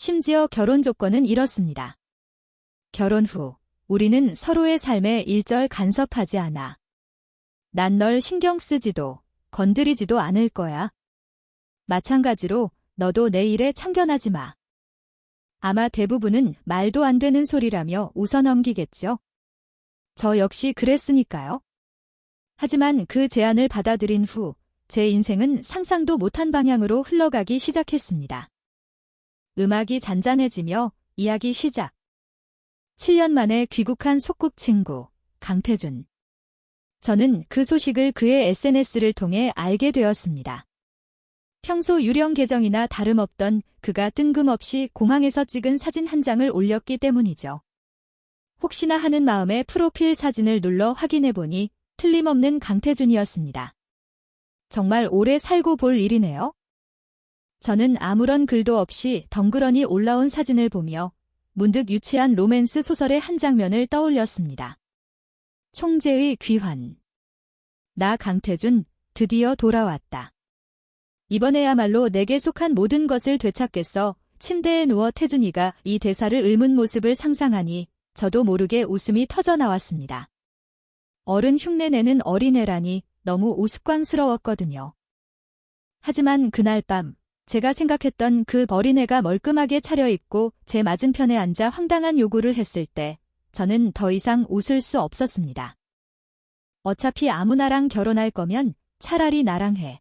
심지어 결혼 조건은 이렇습니다. 결혼 후 우리는 서로의 삶에 일절 간섭하지 않아. 난 널 신경 쓰지도 건드리지도 않을 거야. 마찬가지로 너도 내 일에 참견하지 마. 아마 대부분은 말도 안 되는 소리라며 웃어넘기겠죠. 저 역시 그랬으니까요. 하지만 그 제안을 받아들인 후 제 인생은 상상도 못한 방향으로 흘러가기 시작했습니다. 음악이 잔잔해지며 이야기 시작. 7년 만에 귀국한 소꿉친구 강태준. 저는 그 소식을 그의 SNS를 통해 알게 되었습니다. 평소 유령 계정이나 다름없던 그가 뜬금없이 공항에서 찍은 사진 한 장을 올렸기 때문이죠. 혹시나 하는 마음에 프로필 사진을 눌러 확인해보니 틀림없는 강태준이었습니다. 정말 오래 살고 볼 일이네요. 저는 아무런 글도 없이 덩그러니 올라온 사진을 보며 문득 유치한 로맨스 소설의 한 장면을 떠올렸습니다. 총재의 귀환. 나 강태준 드디어 돌아왔다. 이번에야말로 내게 속한 모든 것을 되찾겠어. 침대에 누워 태준이가 이 대사를 읊은 모습을 상상하니 저도 모르게 웃음이 터져 나왔습니다. 어른 흉내내는 어린애라니 너무 우스꽝스러웠거든요. 하지만 그날 밤 제가 생각했던 그 어린애가 멀끔하게 차려입고 제 맞은편에 앉아 황당한 요구를 했을 때 저는 더 이상 웃을 수 없었습니다. 어차피 아무나랑 결혼할 거면 차라리 나랑 해.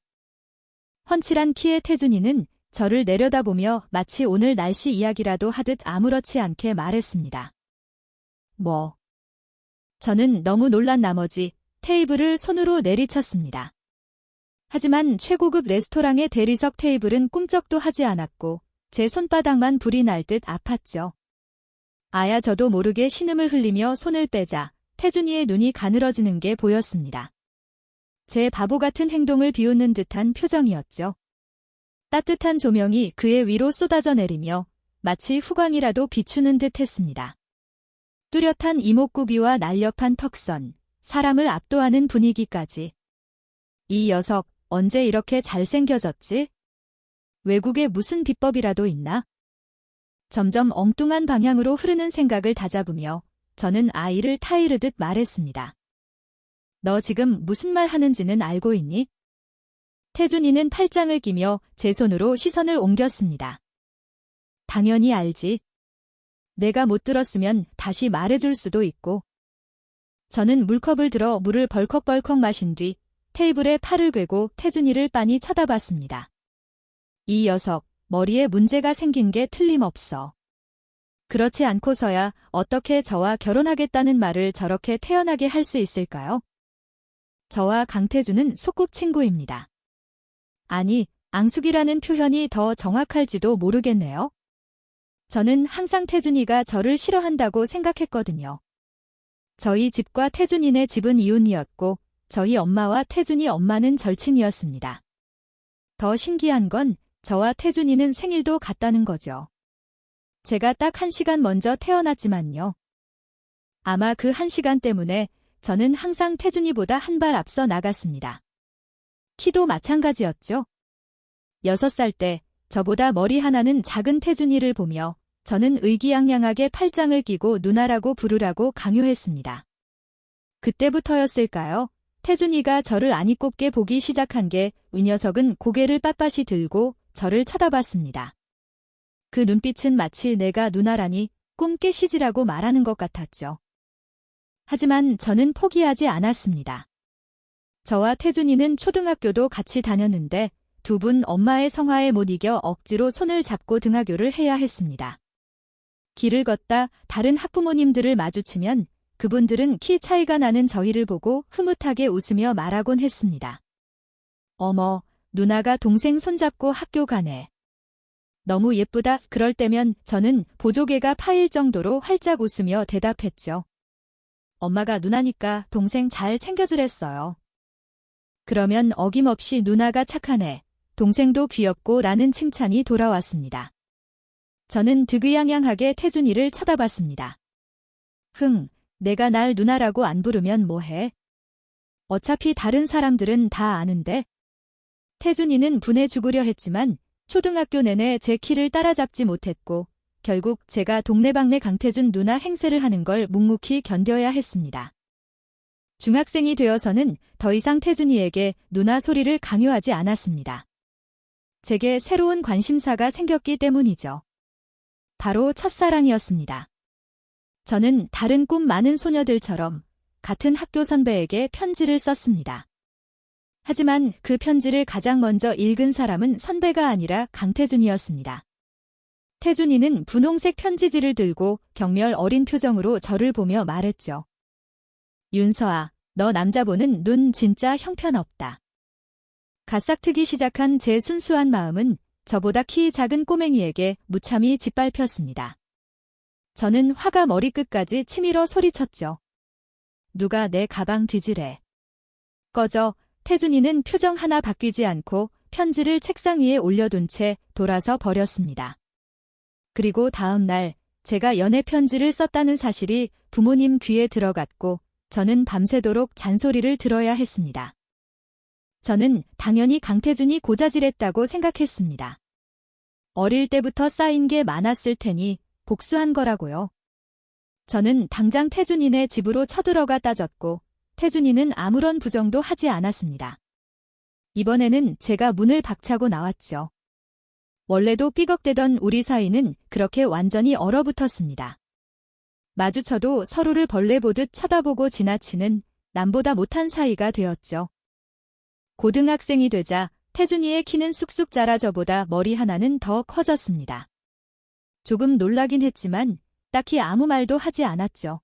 훤칠한 키의 태준이는 저를 내려다보며 마치 오늘 날씨 이야기라도 하듯 아무렇지 않게 말했습니다. 뭐? 저는 너무 놀란 나머지 테이블을 손으로 내리쳤습니다. 하지만 최고급 레스토랑의 대리석 테이블은 꿈쩍도 하지 않았고 제 손바닥만 불이 날 듯 아팠죠. 아야 저도 모르게 신음을 흘리며 손을 빼자 태준이의 눈이 가늘어지는 게 보였습니다. 제 바보 같은 행동을 비웃는 듯한 표정이었죠. 따뜻한 조명이 그의 위로 쏟아져 내리며 마치 후광이라도 비추는 듯 했습니다. 뚜렷한 이목구비와 날렵한 턱선, 사람을 압도하는 분위기까지. 이 녀석 언제 이렇게 잘생겨졌지? 외국에 무슨 비법이라도 있나? 점점 엉뚱한 방향으로 흐르는 생각을 다잡으며 저는 아이를 타이르듯 말했습니다. 너 지금 무슨 말 하는지는 알고 있니? 태준이는 팔짱을 끼며 제 손으로 시선을 옮겼습니다. 당연히 알지. 내가 못 들었으면 다시 말해줄 수도 있고. 저는 물컵을 들어 물을 벌컥벌컥 마신 뒤 테이블에 팔을 꿰고 태준이를 빤히 쳐다봤습니다. 이 녀석, 머리에 문제가 생긴 게 틀림없어. 그렇지 않고서야 어떻게 저와 결혼하겠다는 말을 저렇게 태연하게 할 수 있을까요? 저와 강태준은 소꿉친구입니다. 아니, 앙숙이라는 표현이 더 정확할지도 모르겠네요. 저는 항상 태준이가 저를 싫어한다고 생각했거든요. 저희 집과 태준이네 집은 이웃이었고 저희 엄마와 태준이 엄마는 절친이었습니다. 더 신기한 건 저와 태준이는 생일도 같다는 거죠. 제가 딱 1시간 먼저 태어났지만요. 아마 그 1시간 때문에 저는 항상 태준이보다 한 발 앞서 나갔습니다. 키도 마찬가지였죠. 6살 때 저보다 머리 하나는 작은 태준이를 보며 저는 의기양양하게 팔짱을 끼고 누나라고 부르라고 강요했습니다. 그때부터였을까요? 태준이가 저를 아니꼽게 보기 시작한 게 이 녀석은 고개를 빳빳이 들고 저를 쳐다봤습니다. 그 눈빛은 마치 내가 누나라니 꿈 깨시지라고 말하는 것 같았죠. 하지만 저는 포기하지 않았습니다. 저와 태준이는 초등학교도 같이 다녔는데 두 분 엄마의 성화에 못 이겨 억지로 손을 잡고 등하교를 해야 했습니다. 길을 걷다 다른 학부모님들을 마주치면 그분들은 키 차이가 나는 저희를 보고 흐뭇하게 웃으며 말하곤 했습니다. 어머, 누나가 동생 손잡고 학교 가네. 너무 예쁘다. 그럴 때면 저는 보조개가 파일 정도로 활짝 웃으며 대답했죠. 엄마가 누나니까 동생 잘 챙겨주랬어요. 그러면 어김없이 누나가 착하네. 동생도 귀엽고 라는 칭찬이 돌아왔습니다. 저는 득의양양하게 태준이를 쳐다봤습니다. 내가 날 누나라고 안 부르면 뭐해? 어차피 다른 사람들은 다 아는데. 태준이는 분해 죽으려 했지만 초등학교 내내 제 키를 따라잡지 못했고 결국 제가 동네방네 강태준 누나 행세를 하는 걸 묵묵히 견뎌야 했습니다. 중학생이 되어서는 더 이상 태준이에게 누나 소리를 강요하지 않았습니다. 제게 새로운 관심사가 생겼기 때문이죠. 바로 첫사랑이었습니다. 저는 다른 꿈 많은 소녀들처럼 같은 학교 선배에게 편지를 썼습니다. 하지만 그 편지를 가장 먼저 읽은 사람은 선배가 아니라 강태준이었습니다. 태준이는 분홍색 편지지를 들고 경멸 어린 표정으로 저를 보며 말했죠. 윤서아, 너 남자 보는 눈 진짜 형편없다. 가싹트기 시작한 제 순수한 마음은 저보다 키 작은 꼬맹이에게 무참히 짓밟혔습니다. 저는 화가 머리끝까지 치밀어 소리쳤죠. 누가 내 가방 뒤지래. 꺼져. 태준이는 표정 하나 바뀌지 않고 편지를 책상 위에 올려둔 채 돌아서 버렸습니다. 그리고 다음 날 제가 연애 편지를 썼다는 사실이 부모님 귀에 들어갔고 저는 밤새도록 잔소리를 들어야 했습니다. 저는 당연히 강태준이 고자질했다고 생각했습니다. 어릴 때부터 쌓인 게 많았을 테니 복수한 거라고요. 저는 당장 태준이네 집으로 쳐들어가 따졌고 태준이는 아무런 부정도 하지 않았습니다. 이번에는 제가 문을 박차고 나왔죠. 원래도 삐걱대던 우리 사이는 그렇게 완전히 얼어붙었습니다. 마주쳐도 서로를 벌레 보듯 쳐다보고 지나치는 남보다 못한 사이가 되었죠. 고등학생이 되자 태준이의 키는 쑥쑥 자라 저보다 머리 하나는 더 커졌습니다. 조금 놀라긴 했지만 딱히 아무 말도 하지 않았죠.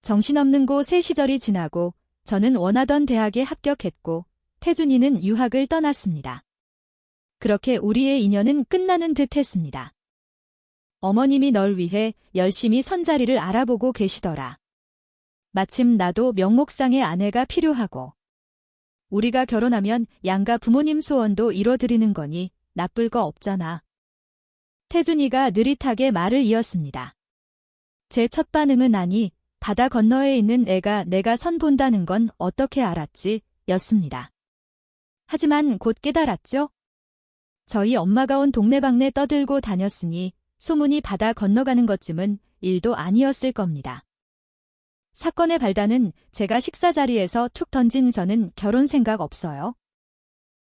정신없는 고3 시절이 지나고 저는 원하던 대학에 합격했고 태준이는 유학을 떠났습니다. 그렇게 우리의 인연은 끝나는 듯 했습니다. 어머님이 널 위해 열심히 선자리를 알아보고 계시더라. 마침 나도 명목상의 아내가 필요하고 우리가 결혼하면 양가 부모님 소원도 이뤄드리는 거니 나쁠 거 없잖아. 태준이가 느릿하게 말을 이었습니다. 제 첫 반응은 아니, 바다 건너에 있는 애가 내가 선 본다는 건 어떻게 알았지? 였습니다. 하지만 곧 깨달았죠? 저희 엄마가 온 동네방네 떠들고 다녔으니 소문이 바다 건너가는 것쯤은 일도 아니었을 겁니다. 사건의 발단은 제가 식사 자리에서 툭 던진 저는 결혼 생각 없어요.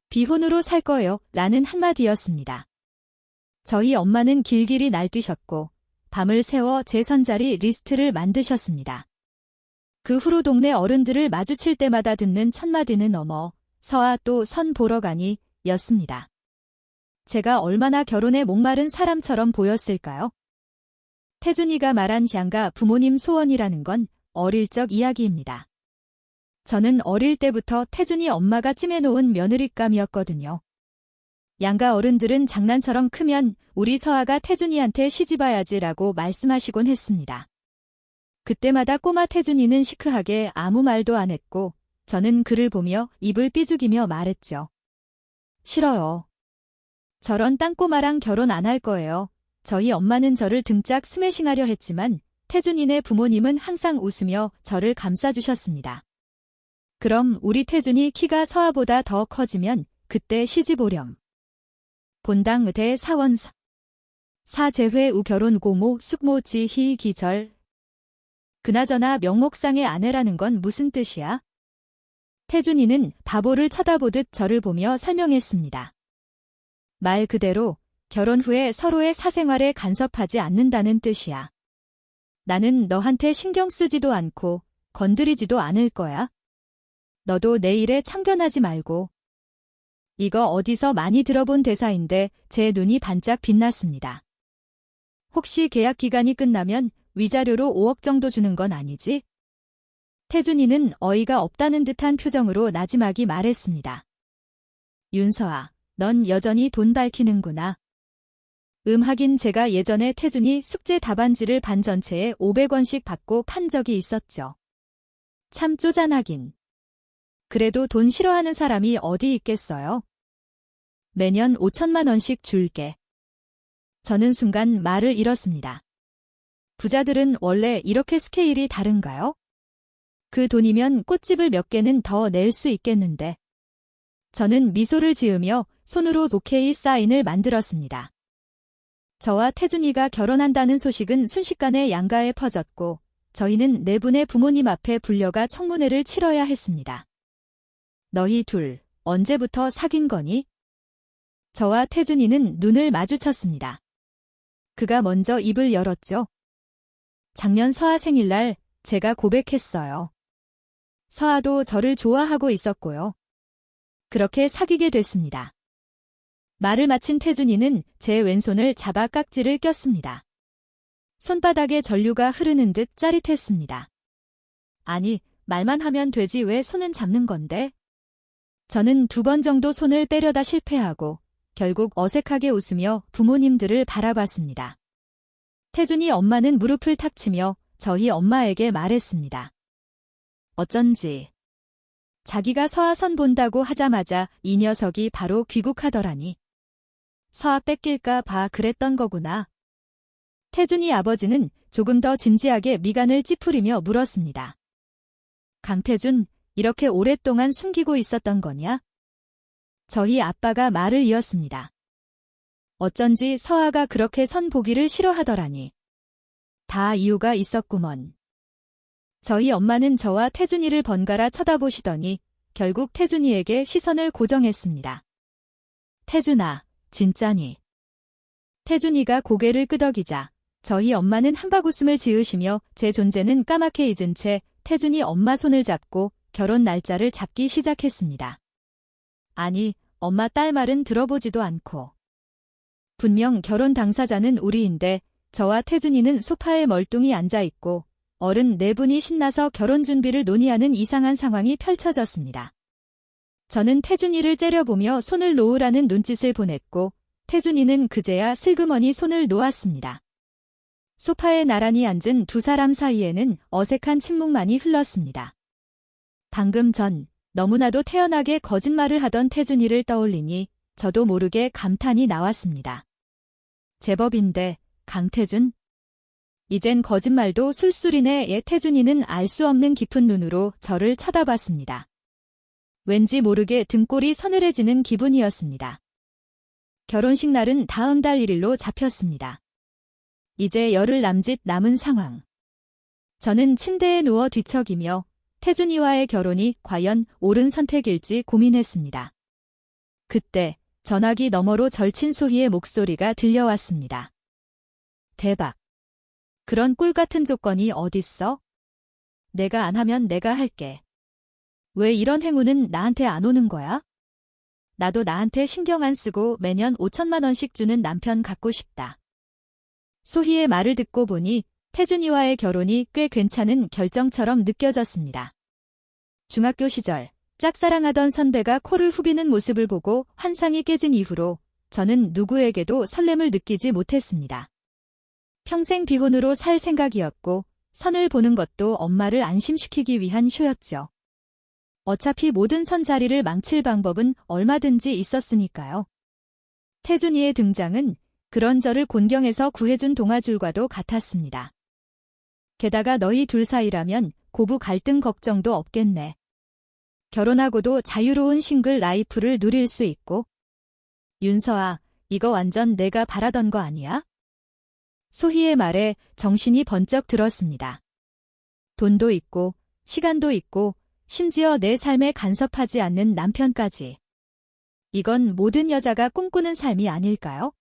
비혼으로 살 거요 라는 한마디였습니다. 저희 엄마는 길길이 날뛰셨고 밤을 새워 제 선자리 리스트를 만드셨습니다. 그 후로 동네 어른들을 마주칠 때마다 듣는 첫마디는 어머, 서아 또 선 보러 가니 였습니다. 제가 얼마나 결혼에 목마른 사람처럼 보였을까요? 태준이가 말한 양가 부모님 소원이라는 건 어릴 적 이야기입니다. 저는 어릴 때부터 태준이 엄마가 찜해놓은 며느리감이었거든요. 양가 어른들은 장난처럼 크면 우리 서아가 태준이한테 시집와야지라고 말씀하시곤 했습니다. 그때마다 꼬마 태준이는 시크하게 아무 말도 안 했고 저는 그를 보며 입을 삐죽이며 말했죠. 싫어요. 저런 땅꼬마랑 결혼 안 할 거예요. 저희 엄마는 저를 등짝 스매싱하려 했지만 태준이네 부모님은 항상 웃으며 저를 감싸주셨습니다. 그럼 우리 태준이 키가 서아보다 더 커지면 그때 시집 오렴. 본당 대 사원사. 사재회 우 결혼 고모 숙모 지희 기절. 그나저나 명목상의 아내라는 건 무슨 뜻이야? 태준이는 바보를 쳐다보듯 저를 보며 설명했습니다. 말 그대로 결혼 후에 서로의 사생활에 간섭하지 않는다는 뜻이야. 나는 너한테 신경 쓰지도 않고 건드리지도 않을 거야. 너도 내 일에 참견하지 말고. 이거 어디서 많이 들어본 대사인데 제 눈이 반짝 빛났습니다. 혹시 계약 기간이 끝나면 위자료로 5억 정도 주는 건 아니지? 태준이는 어이가 없다는 듯한 표정으로 나지막이 말했습니다. 윤서아, 넌 여전히 돈 밝히는구나. 하긴 제가 예전에 태준이 숙제 답안지를 반 전체에 500원씩 받고 판 적이 있었죠. 참 쪼잔하긴. 그래도 돈 싫어하는 사람이 어디 있겠어요? 매년 5천만 원씩 줄게. 저는 순간 말을 잃었습니다. 부자들은 원래 이렇게 스케일이 다른가요? 그 돈이면 꽃집을 몇 개는 더 낼 수 있겠는데. 저는 미소를 지으며 손으로 오케이 사인을 만들었습니다. 저와 태준이가 결혼한다는 소식은 순식간에 양가에 퍼졌고 저희는 네 분의 부모님 앞에 불려가 청문회를 치러야 했습니다. 너희 둘 언제부터 사귄 거니? 저와 태준이는 눈을 마주쳤습니다. 그가 먼저 입을 열었죠. 작년 서아 생일날 제가 고백했어요. 서아도 저를 좋아하고 있었고요. 그렇게 사귀게 됐습니다. 말을 마친 태준이는 제 왼손을 잡아 깍지를 꼈습니다. 손바닥에 전류가 흐르는 듯 짜릿했습니다. 아니, 말만 하면 되지 왜 손은 잡는 건데? 저는 2번 정도 손을 빼려다 실패하고 결국 어색하게 웃으며 부모님들을 바라봤습니다. 태준이 엄마는 무릎을 탁 치며 저희 엄마에게 말했습니다. 어쩐지. 자기가 서아 선 본다고 하자마자 이 녀석이 바로 귀국하더라니. 서아 뺏길까 봐 그랬던 거구나. 태준이 아버지는 조금 더 진지하게 미간을 찌푸리며 물었습니다. 강태준, 이렇게 오랫동안 숨기고 있었던 거냐? 저희 아빠가 말을 이었습니다. 어쩐지 서아가 그렇게 선 보기를 싫어하더라니. 다 이유가 있었구먼. 저희 엄마는 저와 태준이를 번갈아 쳐다보시더니 결국 태준이에게 시선을 고정했습니다. 태준아, 진짜니? 태준이가 고개를 끄덕이자 저희 엄마는 한바구음을 지으시며 제 존재는 까맣게 잊은 채 태준이 엄마 손을 잡고 결혼 날짜를 잡기 시작했습니다. 아니, 엄마 딸 말은 들어보지도 않고. 분명 결혼 당사자는 우리인데 저와 태준이는 소파에 멀뚱히 앉아있고 어른 네 분이 신나서 결혼 준비를 논의하는 이상한 상황이 펼쳐졌습니다. 저는 태준이를 째려보며 손을 놓으라는 눈짓을 보냈고 태준이는 그제야 슬그머니 손을 놓았습니다. 소파에 나란히 앉은 두 사람 사이에는 어색한 침묵만이 흘렀습니다. 방금 전 너무나도 태연하게 거짓말을 하던 태준이를 떠올리니 저도 모르게 감탄이 나왔습니다. 제법인데, 강태준? 이젠 거짓말도 술술이네. 태준이는 알 수 없는 깊은 눈으로 저를 쳐다봤습니다. 왠지 모르게 등골이 서늘해지는 기분이었습니다. 결혼식 날은 다음 달 1일로 잡혔습니다. 이제 열흘 남짓 남은 상황. 저는 침대에 누워 뒤척이며 태준이와의 결혼이 과연 옳은 선택일지 고민했습니다. 그때 전화기 너머로 절친 소희의 목소리가 들려왔습니다. 대박. 그런 꿀 같은 조건이 어딨어? 내가 안 하면 내가 할게. 왜 이런 행운은 나한테 안 오는 거야? 나도 나한테 신경 안 쓰고 매년 5천만 원씩 주는 남편 갖고 싶다. 소희의 말을 듣고 보니 태준이와의 결혼이 꽤 괜찮은 결정처럼 느껴졌습니다. 중학교 시절 짝사랑하던 선배가 코를 후비는 모습을 보고 환상이 깨진 이후로 저는 누구에게도 설렘을 느끼지 못했습니다. 평생 비혼으로 살 생각이었고 선을 보는 것도 엄마를 안심시키기 위한 쇼였죠. 어차피 모든 선 자리를 망칠 방법은 얼마든지 있었으니까요. 태준이의 등장은 그런 저를 곤경에서 구해준 동아줄과도 같았습니다. 게다가 너희 둘 사이라면 고부 갈등 걱정도 없겠네. 결혼하고도 자유로운 싱글 라이프를 누릴 수 있고. 윤서아, 이거 완전 내가 바라던 거 아니야? 소희의 말에 정신이 번쩍 들었습니다. 돈도 있고 시간도 있고 심지어 내 삶에 간섭하지 않는 남편까지. 이건 모든 여자가 꿈꾸는 삶이 아닐까요?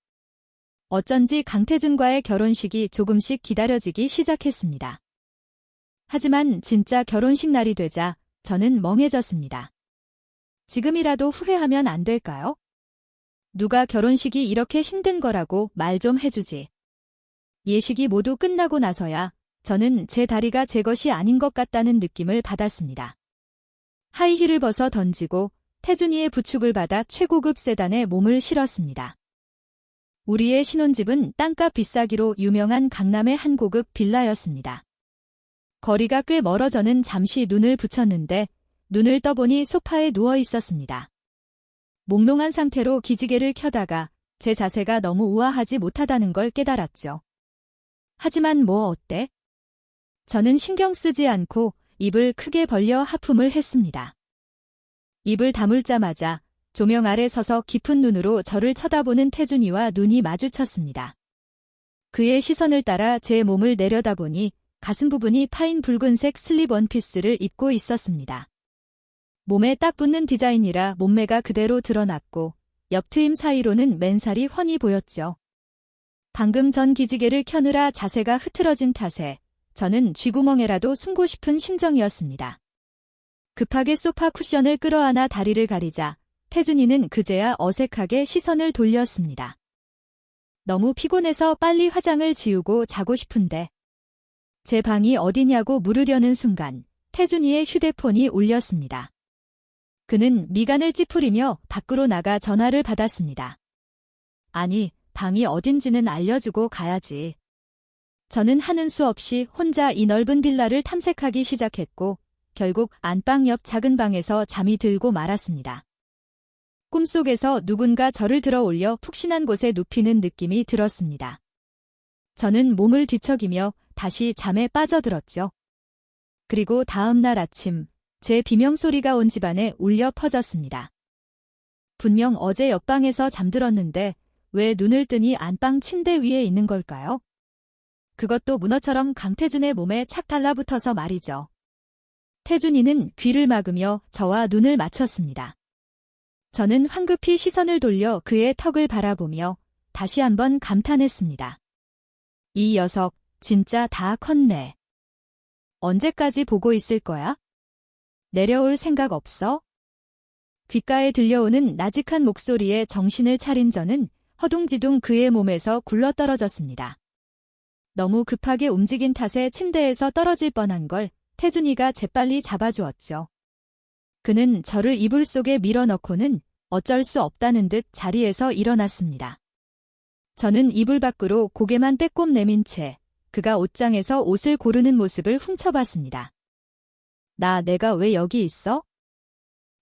어쩐지 강태준과의 결혼식이 조금씩 기다려지기 시작했습니다. 하지만 진짜 결혼식 날이 되자 저는 멍해졌습니다. 지금이라도 후회하면 안 될까요? 누가 결혼식이 이렇게 힘든 거라고 말 좀 해주지. 예식이 모두 끝나고 나서야 저는 제 다리가 제 것이 아닌 것 같다는 느낌을 받았습니다. 하이힐을 벗어 던지고 태준이의 부축을 받아 최고급 세단에 몸을 실었습니다. 우리의 신혼집은 땅값 비싸기로 유명한 강남의 한 고급 빌라였습니다. 거리가 꽤 멀어 저는 잠시 눈을 붙였는데 눈을 떠보니 소파에 누워 있었습니다. 몽롱한 상태로 기지개를 켜다가 제 자세가 너무 우아하지 못하다는 걸 깨달았죠. 하지만 뭐 어때? 저는 신경 쓰지 않고 입을 크게 벌려 하품을 했습니다. 입을 다물자마자 조명 아래 서서 깊은 눈으로 저를 쳐다보는 태준이와 눈이 마주쳤습니다. 그의 시선을 따라 제 몸을 내려다보니 가슴 부분이 파인 붉은색 슬립 원피스를 입고 있었습니다. 몸에 딱 붙는 디자인이라 몸매가 그대로 드러났고 옆 트임 사이로는 맨살이 훤히 보였죠. 방금 전 기지개를 켜느라 자세가 흐트러진 탓에 저는 쥐구멍에라도 숨고 싶은 심정이었습니다. 급하게 소파 쿠션을 끌어안아 다리를 가리자 태준이는 그제야 어색하게 시선을 돌렸습니다. 너무 피곤해서 빨리 화장을 지우고 자고 싶은데. 제 방이 어디냐고 물으려는 순간 태준이의 휴대폰이 울렸습니다. 그는 미간을 찌푸리며 밖으로 나가 전화를 받았습니다. 아니, 방이 어딘지는 알려주고 가야지. 저는 하는 수 없이 혼자 이 넓은 빌라를 탐색하기 시작했고 결국 안방 옆 작은 방에서 잠이 들고 말았습니다. 꿈속에서 누군가 저를 들어 올려 푹신한 곳에 눕히는 느낌이 들었습니다. 저는 몸을 뒤척이며 다시 잠에 빠져들었죠. 그리고 다음 날 아침 제 비명소리가 온 집안에 울려 퍼졌습니다. 분명 어제 옆방에서 잠들었는데 왜 눈을 뜨니 안방 침대 위에 있는 걸까요? 그것도 문어처럼 강태준의 몸에 착 달라붙어서 말이죠. 태준이는 귀를 막으며 저와 눈을 맞췄습니다. 저는 황급히 시선을 돌려 그의 턱을 바라보며 다시 한번 감탄했습니다. 이 녀석 진짜 다 컸네. 언제까지 보고 있을 거야? 내려올 생각 없어? 귓가에 들려오는 나직한 목소리에 정신을 차린 저는 허둥지둥 그의 몸에서 굴러떨어졌습니다. 너무 급하게 움직인 탓에 침대에서 떨어질 뻔한 걸 태준이가 재빨리 잡아주었죠. 그는 저를 이불 속에 밀어넣고는 어쩔 수 없다는 듯 자리에서 일어났습니다. 저는 이불 밖으로 고개만 빼꼼 내민 채 그가 옷장에서 옷을 고르는 모습을 훔쳐봤습니다. 내가 왜 여기 있어?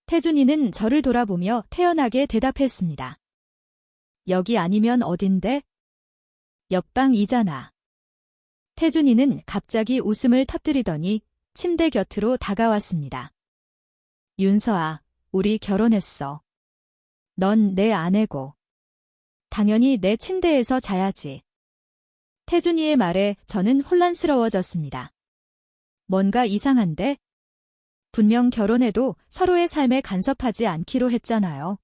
태준이는 저를 돌아보며 태연하게 대답했습니다. 여기 아니면 어딘데? 옆방이잖아. 태준이는 갑자기 웃음을 터뜨리더니 침대 곁으로 다가왔습니다. 윤서아, 우리 결혼했어. 넌 내 아내고. 당연히 내 침대에서 자야지. 태준이의 말에 저는 혼란스러워졌습니다. 뭔가 이상한데? 분명 결혼해도 서로의 삶에 간섭하지 않기로 했잖아요.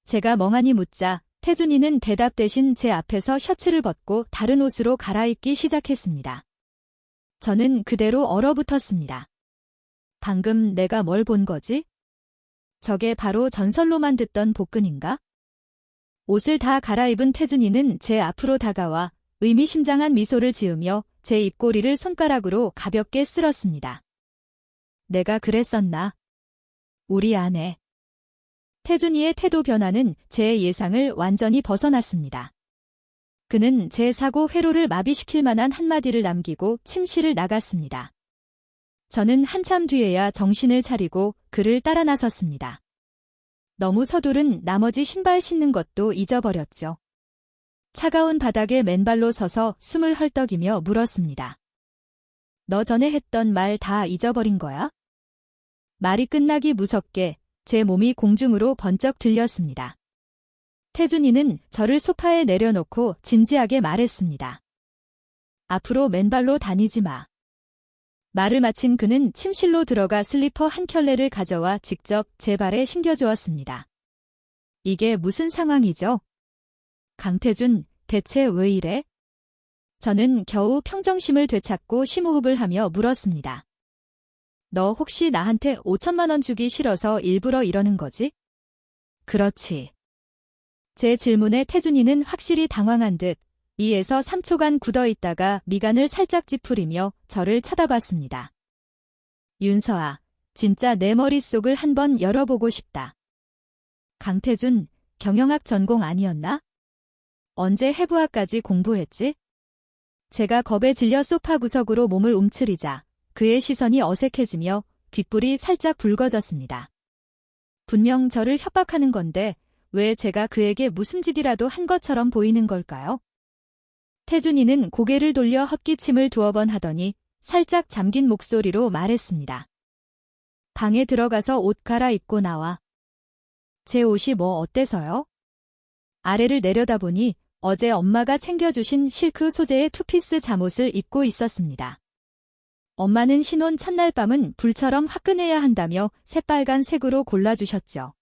제가 멍하니 묻자 태준이는 대답 대신 제 앞에서 셔츠를 벗고 다른 옷으로 갈아입기 시작했습니다. 저는 그대로 얼어붙었습니다. 방금 내가 뭘 본 거지? 저게 바로 전설로만 듣던 복근인가? 옷을 다 갈아입은 태준이는 제 앞으로 다가와 의미심장한 미소를 지으며 제 입꼬리를 손가락으로 가볍게 쓸었습니다. 내가 그랬었나? 우리 아내. 태준이의 태도 변화는 제 예상을 완전히 벗어났습니다. 그는 제 사고 회로를 마비시킬 만한 한마디를 남기고 침실을 나갔습니다. 저는 한참 뒤에야 정신을 차리고 그를 따라 나섰습니다. 너무 서두른 나머지 신발 신는 것도 잊어버렸죠. 차가운 바닥에 맨발로 서서 숨을 헐떡이며 물었습니다. 너 전에 했던 말 다 잊어버린 거야? 말이 끝나기 무섭게 제 몸이 공중으로 번쩍 들렸습니다. 태준이는 저를 소파에 내려놓고 진지하게 말했습니다. 앞으로 맨발로 다니지 마. 말을 마친 그는 침실로 들어가 슬리퍼 한 켤레를 가져와 직접 제 발에 신겨주었습니다. 이게 무슨 상황이죠? 강태준, 대체 왜 이래? 저는 겨우 평정심을 되찾고 심호흡을 하며 물었습니다. 너 혹시 나한테 5천만 원 주기 싫어서 일부러 이러는 거지? 그렇지. 제 질문에 태준이는 확실히 당황한 듯 2에서 3초간 굳어있다가 미간을 살짝 찌푸리며 저를 쳐다봤습니다. 윤서아, 진짜 내 머릿속을 한번 열어보고 싶다. 강태준, 경영학 전공 아니었나? 언제 해부학까지 공부했지? 제가 겁에 질려 소파 구석으로 몸을 움츠리자 그의 시선이 어색해지며 귓불이 살짝 붉어졌습니다. 분명 저를 협박하는 건데 왜 제가 그에게 무슨 짓이라도 한 것처럼 보이는 걸까요? 태준이는 고개를 돌려 헛기침을 두어 번 하더니 살짝 잠긴 목소리로 말했습니다. 방에 들어가서 옷 갈아입고 나와. 제 옷이 뭐 어때서요? 아래를 내려다보니 어제 엄마가 챙겨주신 실크 소재의 투피스 잠옷을 입고 있었습니다. 엄마는 신혼 첫날 밤은 불처럼 화끈해야 한다며 새빨간 색으로 골라주셨죠.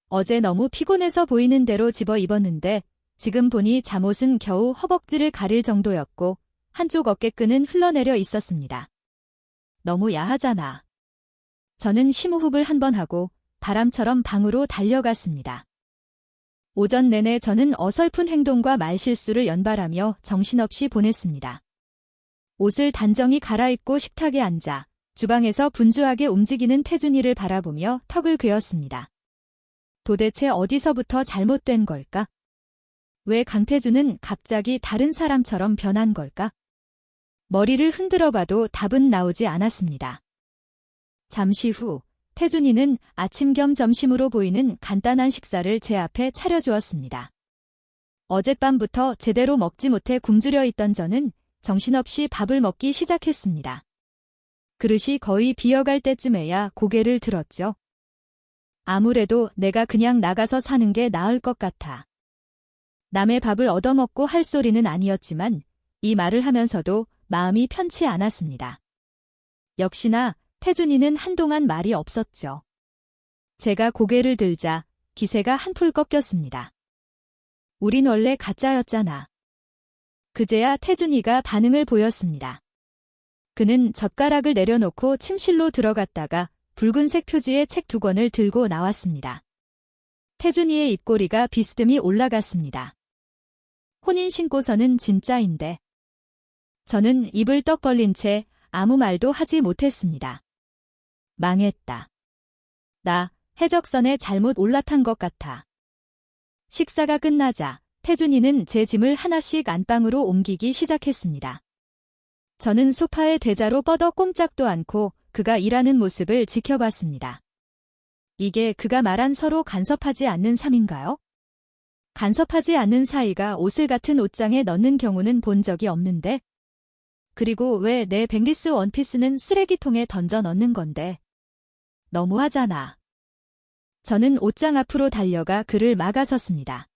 어제 너무 피곤해서 보이는 대로 집어 입었는데 지금 보니 잠옷은 겨우 허벅지를 가릴 정도였고 한쪽 어깨끈은 흘러내려 있었습니다. 너무 야하잖아. 저는 심호흡을 한 번 하고 바람처럼 방으로 달려갔습니다. 오전 내내 저는 어설픈 행동과 말실수를 연발하며 정신없이 보냈습니다. 옷을 단정히 갈아입고 식탁에 앉아 주방에서 분주하게 움직이는 태준이를 바라보며 턱을 그었습니다. 도대체 어디서부터 잘못된 걸까? 왜 강태준은 갑자기 다른 사람처럼 변한 걸까? 머리를 흔들어봐도 답은 나오지 않았습니다. 잠시 후 태준이는 아침 겸 점심으로 보이는 간단한 식사를 제 앞에 차려주었습니다. 어젯밤부터 제대로 먹지 못해 굶주려 있던 저는 정신없이 밥을 먹기 시작했습니다. 그릇이 거의 비어갈 때쯤에야 고개를 들었죠. 아무래도 내가 그냥 나가서 사는 게 나을 것 같아. 남의 밥을 얻어먹고 할 소리는 아니었지만 이 말을 하면서도 마음이 편치 않았습니다. 역시나 태준이는 한동안 말이 없었죠. 제가 고개를 들자 기세가 한풀 꺾였습니다. 우린 원래 가짜였잖아. 그제야 태준이가 반응을 보였습니다. 그는 젓가락을 내려놓고 침실로 들어갔다가 붉은색 표지의 책 2권을 들고 나왔습니다. 태준이의 입꼬리가 비스듬히 올라갔습니다. 혼인신고서는 진짜인데. 저는 입을 떡 벌린 채 아무 말도 하지 못했습니다. 망했다. 나 해적선에 잘못 올라탄 것 같아. 식사가 끝나자 태준이는 제 짐을 하나씩 안방으로 옮기기 시작했습니다. 저는 소파에 대자로 뻗어 꼼짝도 않고 그가 일하는 모습을 지켜봤습니다. 이게 그가 말한 서로 간섭하지 않는 삶인가요? 간섭하지 않는 사이가 옷을 같은 옷장에 넣는 경우는 본 적이 없는데? 그리고 왜 내 백리스 원피스는 쓰레기통에 던져 넣는 건데? 너무하잖아. 저는 옷장 앞으로 달려가 그를 막아섰습니다.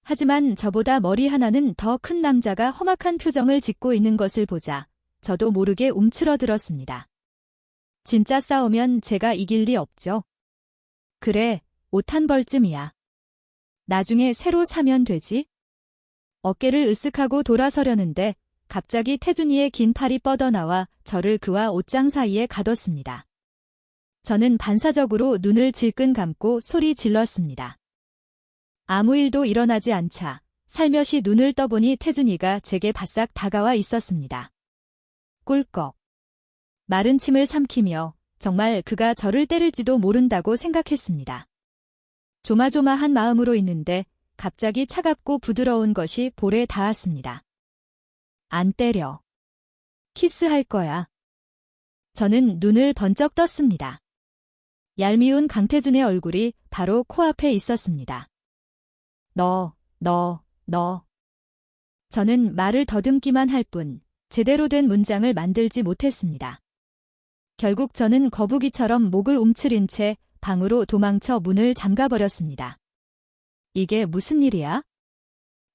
하지만 저보다 머리 하나는 더 큰 남자가 험악한 표정을 짓고 있는 것을 보자 저도 모르게 움츠러들었습니다. 진짜 싸우면 제가 이길 리 없죠. 그래, 옷 한 벌쯤이야. 나중에 새로 사면 되지? 어깨를 으쓱하고 돌아서려는데 갑자기 태준이의 긴 팔이 뻗어나와 저를 그와 옷장 사이에 가뒀습니다. 저는 반사적으로 눈을 질끈 감고 소리 질렀습니다. 아무 일도 일어나지 않자 살며시 눈을 떠보니 태준이가 제게 바싹 다가와 있었습니다. 꿀꺽. 마른 침을 삼키며 정말 그가 저를 때릴지도 모른다고 생각했습니다. 조마조마한 마음으로 있는데 갑자기 차갑고 부드러운 것이 볼에 닿았습니다. 안 때려. 키스할 거야. 저는 눈을 번쩍 떴습니다. 얄미운 강태준의 얼굴이 바로 코앞에 있었습니다. 너. 저는 말을 더듬기만 할 뿐 제대로 된 문장을 만들지 못했습니다. 결국 저는 거북이처럼 목을 움츠린 채 방으로 도망쳐 문을 잠가버렸습니다. 이게 무슨 일이야?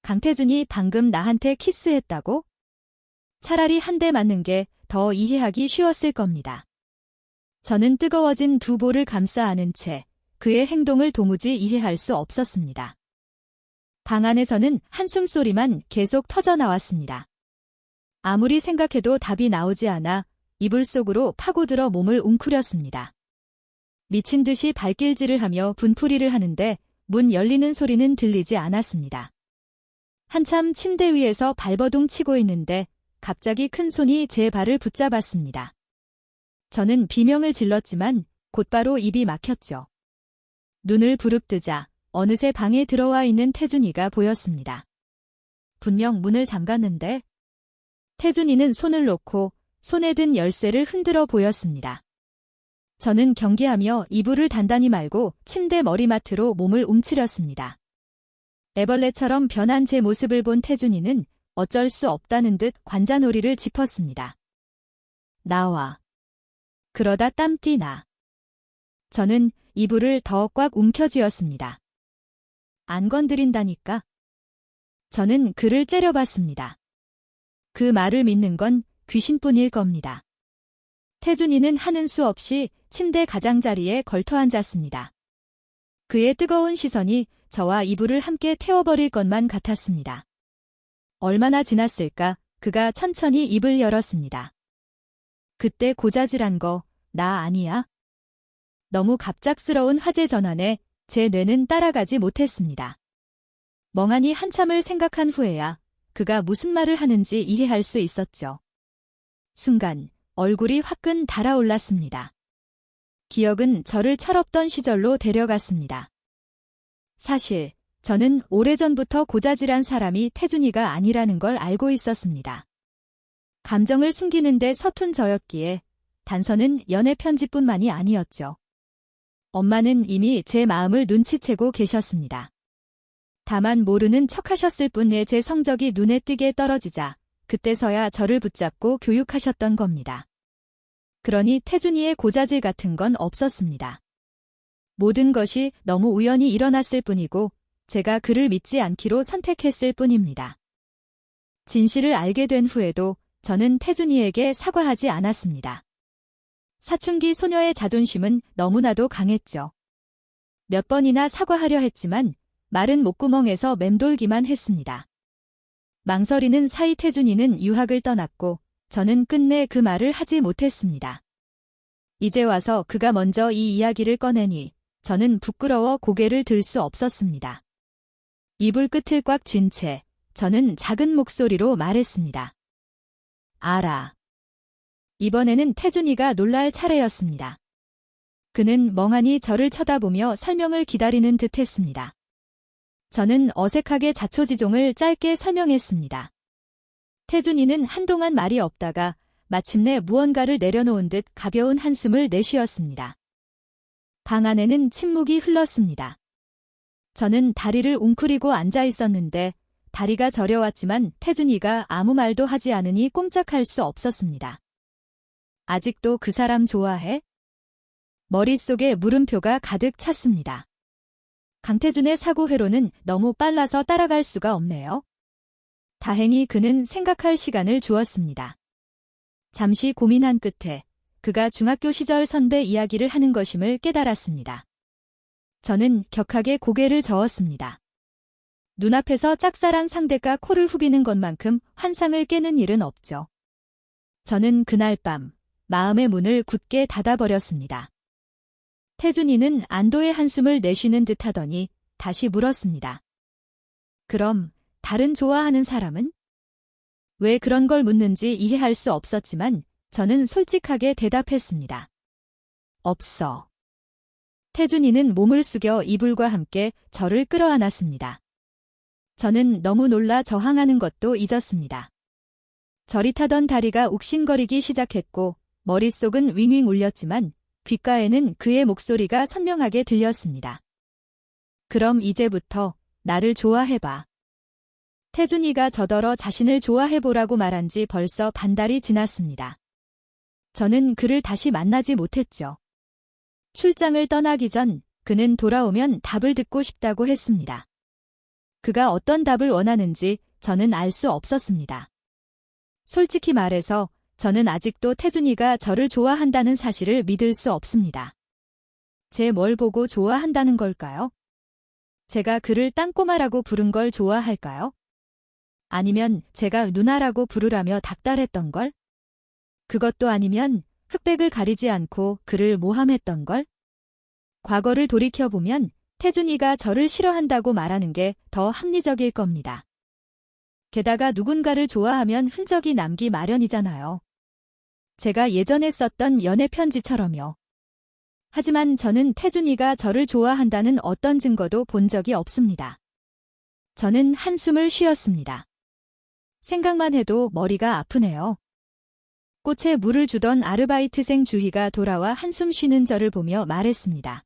강태준이 방금 나한테 키스했다고? 차라리 한 대 맞는 게 더 이해하기 쉬웠을 겁니다. 저는 뜨거워진 두 볼을 감싸 안은 채 그의 행동을 도무지 이해할 수 없었습니다. 방 안에서는 한숨 소리만 계속 터져나왔습니다. 아무리 생각해도 답이 나오지 않아 이불 속으로 파고들어 몸을 웅크렸습니다. 미친 듯이 발길질을 하며 분풀이를 하는데 문 열리는 소리는 들리지 않았습니다. 한참 침대 위에서 발버둥 치고 있는데 갑자기 큰 손이 제 발을 붙잡았습니다. 저는 비명을 질렀지만 곧바로 입이 막혔죠. 눈을 부릅뜨자 어느새 방에 들어와 있는 태준이가 보였습니다. 분명 문을 잠갔는데? 태준이는 손을 놓고 손에 든 열쇠를 흔들어 보였습니다. 저는 경계하며 이불을 단단히 말고 침대 머리맡으로 몸을 움츠렸습니다. 애벌레처럼 변한 제 모습을 본 태준이는 어쩔 수 없다는 듯 관자놀이를 짚었습니다. 나와. 그러다 땀띠나. 저는 이불을 더 꽉 움켜쥐었습니다. 안 건드린다니까. 저는 그를 째려봤습니다. 그 말을 믿는 건 귀신뿐일 겁니다. 태준이는 하는 수 없이 침대 가장자리에 걸터 앉았습니다. 그의 뜨거운 시선이 저와 이불을 함께 태워버릴 것만 같았습니다. 얼마나 지났을까 그가 천천히 입을 열었습니다. 그때 고자질한 거 나 아니야? 너무 갑작스러운 화제 전환에 제 뇌는 따라가지 못했습니다. 멍하니 한참을 생각한 후에야 그가 무슨 말을 하는지 이해할 수 있었죠. 순간 얼굴이 화끈 달아올랐습니다. 기억은 저를 철없던 시절로 데려갔습니다. 사실 저는 오래전부터 고자질한 사람이 태준이가 아니라는 걸 알고 있었습니다. 감정을 숨기는데 서툰 저였기에 단서는 연애 편지뿐만이 아니었죠. 엄마는 이미 제 마음을 눈치채고 계셨습니다. 다만 모르는 척하셨을 뿐에 제 성적이 눈에 띄게 떨어지자 그때서야 저를 붙잡고 교육하셨던 겁니다. 그러니 태준이의 고자질 같은 건 없었습니다. 모든 것이 너무 우연히 일어났을 뿐이고 제가 그를 믿지 않기로 선택했을 뿐입니다. 진실을 알게 된 후에도 저는 태준이에게 사과하지 않았습니다. 사춘기 소녀의 자존심은 너무나도 강했죠. 몇 번이나 사과하려 했지만 말은 목구멍에서 맴돌기만 했습니다. 망설이는 사이 태준이는 유학을 떠났고 저는 끝내 그 말을 하지 못했습니다. 이제 와서 그가 먼저 이 이야기를 꺼내니 저는 부끄러워 고개를 들 수 없었습니다. 이불 끝을 꽉 쥔 채 저는 작은 목소리로 말했습니다. 알아. 이번에는 태준이가 놀랄 차례였습니다. 그는 멍하니 저를 쳐다보며 설명을 기다리는 듯 했습니다. 저는 어색하게 자초지종을 짧게 설명했습니다. 태준이는 한동안 말이 없다가 마침내 무언가를 내려놓은 듯 가벼운 한숨을 내쉬었습니다. 방 안에는 침묵이 흘렀습니다. 저는 다리를 웅크리고 앉아 있었는데 다리가 저려왔지만 태준이가 아무 말도 하지 않으니 꼼짝할 수 없었습니다. 아직도 그 사람 좋아해? 머릿속에 물음표가 가득 찼습니다. 강태준의 사고 회로는 너무 빨라서 따라갈 수가 없네요. 다행히 그는 생각할 시간을 주었습니다. 잠시 고민한 끝에 그가 중학교 시절 선배 이야기를 하는 것임을 깨달았습니다. 저는 격하게 고개를 저었습니다. 눈앞에서 짝사랑 상대가 코를 후비는 것만큼 환상을 깨는 일은 없죠. 저는 그날 밤 마음의 문을 굳게 닫아버렸습니다. 태준이는 안도의 한숨을 내쉬는 듯 하더니 다시 물었습니다. 그럼 다른 좋아하는 사람은? 왜 그런 걸 묻는지 이해할 수 없었지만 저는 솔직하게 대답했습니다. 없어. 태준이는 몸을 숙여 이불과 함께 저를 끌어안았습니다. 저는 너무 놀라 저항하는 것도 잊었습니다. 저릿하던 다리가 욱신거리기 시작했고 머릿속은 윙윙 울렸지만 귓가에는 그의 목소리가 선명하게 들렸습니다. 그럼 이제부터 나를 좋아해봐. 태준이가 저더러 자신을 좋아해보라고 말한 지 벌써 반달이 지났습니다. 저는 그를 다시 만나지 못했죠. 출장을 떠나기 전 그는 돌아오면 답을 듣고 싶다고 했습니다. 그가 어떤 답을 원하는지 저는 알 수 없었습니다. 솔직히 말해서 저는 아직도 태준이가 저를 좋아한다는 사실을 믿을 수 없습니다. 제 뭘 보고 좋아한다는 걸까요? 제가 그를 땅꼬마라고 부른 걸 좋아할까요? 아니면 제가 누나라고 부르라며 닥달했던 걸? 그것도 아니면 흑백을 가리지 않고 그를 모함했던 걸? 과거를 돌이켜보면 태준이가 저를 싫어한다고 말하는 게 더 합리적일 겁니다. 게다가 누군가를 좋아하면 흔적이 남기 마련이잖아요. 제가 예전에 썼던 연애 편지처럼요. 하지만 저는 태준이가 저를 좋아한다는 어떤 증거도 본 적이 없습니다. 저는 한숨을 쉬었습니다. 생각만 해도 머리가 아프네요. 꽃에 물을 주던 아르바이트생 주희가 돌아와 한숨 쉬는 저를 보며 말했습니다.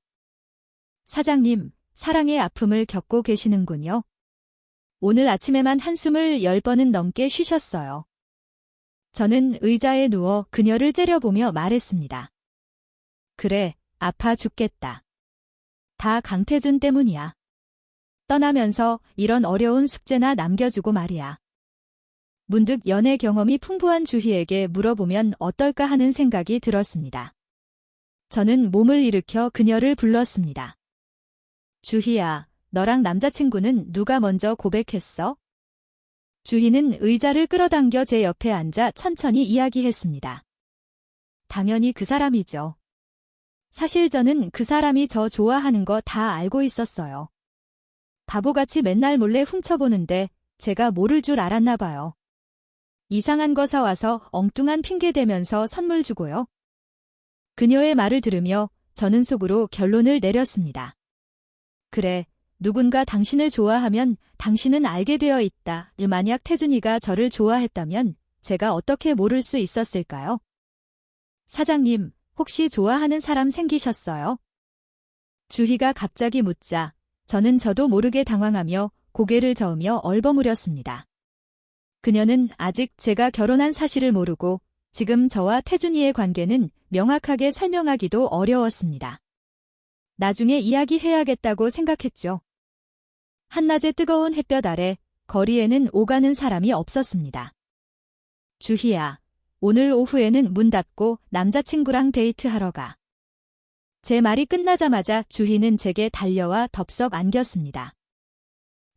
사장님, 사랑의 아픔을 겪고 계시는군요. 오늘 아침에만 한숨을 10번은 넘게 쉬셨어요. 저는 의자에 누워 그녀를 째려보며 말했습니다. 그래, 아파 죽겠다. 다 강태준 때문이야. 떠나면서 이런 어려운 숙제나 남겨주고 말이야. 문득 연애 경험이 풍부한 주희에게 물어보면 어떨까 하는 생각이 들었습니다. 저는 몸을 일으켜 그녀를 불렀습니다. 주희야, 너랑 남자친구는 누가 먼저 고백했어? 주희는 의자를 끌어당겨 제 옆에 앉아 천천히 이야기했습니다. 당연히 그 사람이죠. 사실 저는 그 사람이 저 좋아하는 거 다 알고 있었어요. 바보같이 맨날 몰래 훔쳐보는데 제가 모를 줄 알았나 봐요. 이상한 거 사와서 엉뚱한 핑계 대면서 선물 주고요. 그녀의 말을 들으며 저는 속으로 결론을 내렸습니다. 그래, 누군가 당신을 좋아하면 당신은 알게 되어 있다. 만약 태준이가 저를 좋아했다면 제가 어떻게 모를 수 있었을까요? 사장님, 혹시 좋아하는 사람 생기셨어요? 주희가 갑자기 묻자 저는 저도 모르게 당황하며 고개를 저으며 얼버무렸습니다. 그녀는 아직 제가 결혼한 사실을 모르고 지금 저와 태준이의 관계는 명확하게 설명하기도 어려웠습니다. 나중에 이야기해야겠다고 생각했죠. 한낮의 뜨거운 햇볕 아래 거리에는 오가는 사람이 없었습니다. 주희야, 오늘 오후에는 문 닫고 남자친구랑 데이트하러 가. 제 말이 끝나자마자 주희는 제게 달려와 덥석 안겼습니다.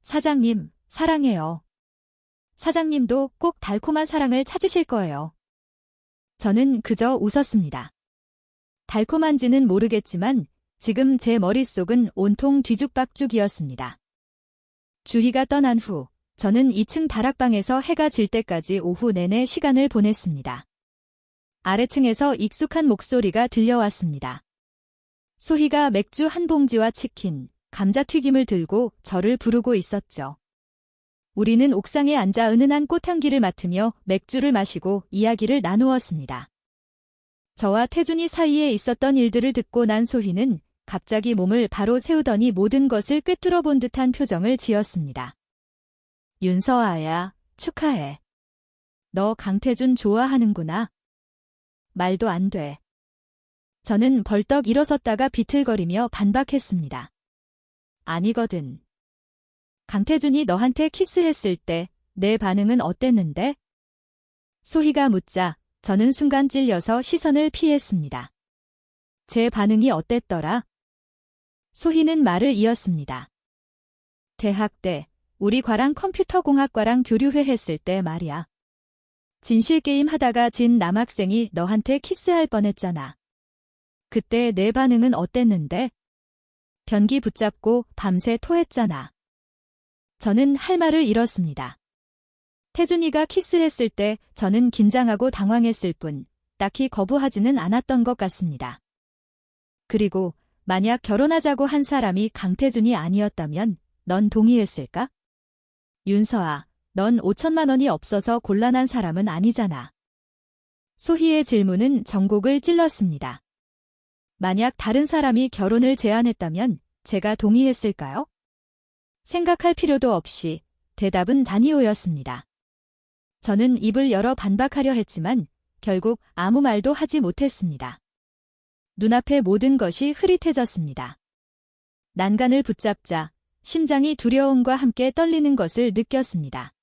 사장님, 사랑해요. 사장님도 꼭 달콤한 사랑을 찾으실 거예요. 저는 그저 웃었습니다. 달콤한지는 모르겠지만 지금 제 머릿속은 온통 뒤죽박죽이었습니다. 주희가 떠난 후 저는 2층 다락방에서 해가 질 때까지 오후 내내 시간을 보냈습니다. 아래층에서 익숙한 목소리가 들려왔습니다. 소희가 맥주 한 봉지와 치킨, 감자튀김을 들고 저를 부르고 있었죠. 우리는 옥상에 앉아 은은한 꽃향기를 맡으며 맥주를 마시고 이야기를 나누었습니다. 저와 태준이 사이에 있었던 일들을 듣고 난 소희는 갑자기 몸을 바로 세우더니 모든 것을 꿰뚫어 본 듯한 표정을 지었습니다. 윤서아야, 축하해. 너 강태준 좋아하는구나. 말도 안 돼. 저는 벌떡 일어섰다가 비틀거리며 반박했습니다. 아니거든. 강태준이 너한테 키스했을 때 내 반응은 어땠는데? 소희가 묻자 저는 순간 찔려서 시선을 피했습니다. 제 반응이 어땠더라? 소희는 말을 이었습니다. 대학 때 우리 과랑 컴퓨터공학과랑 교류회 했을 때 말이야. 진실게임 하다가 진 남학생이 너한테 키스할 뻔했잖아. 그때 내 반응은 어땠는데? 변기 붙잡고 밤새 토했잖아. 저는 할 말을 잃었습니다. 태준이가 키스했을 때 저는 긴장하고 당황했을 뿐 딱히 거부하지는 않았던 것 같습니다. 그리고 만약 결혼하자고 한 사람이 강태준이 아니었다면 넌 동의했을까? 윤서아, 넌 5천만 원이 없어서 곤란한 사람은 아니잖아. 소희의 질문은 전곡을 찔렀습니다. 만약 다른 사람이 결혼을 제안했다면 제가 동의했을까요? 생각할 필요도 없이 대답은 단이오였습니다. 저는 입을 열어 반박하려 했지만 결국 아무 말도 하지 못했습니다. 눈앞의 모든 것이 흐릿해졌습니다. 난간을 붙잡자 심장이 두려움과 함께 떨리는 것을 느꼈습니다.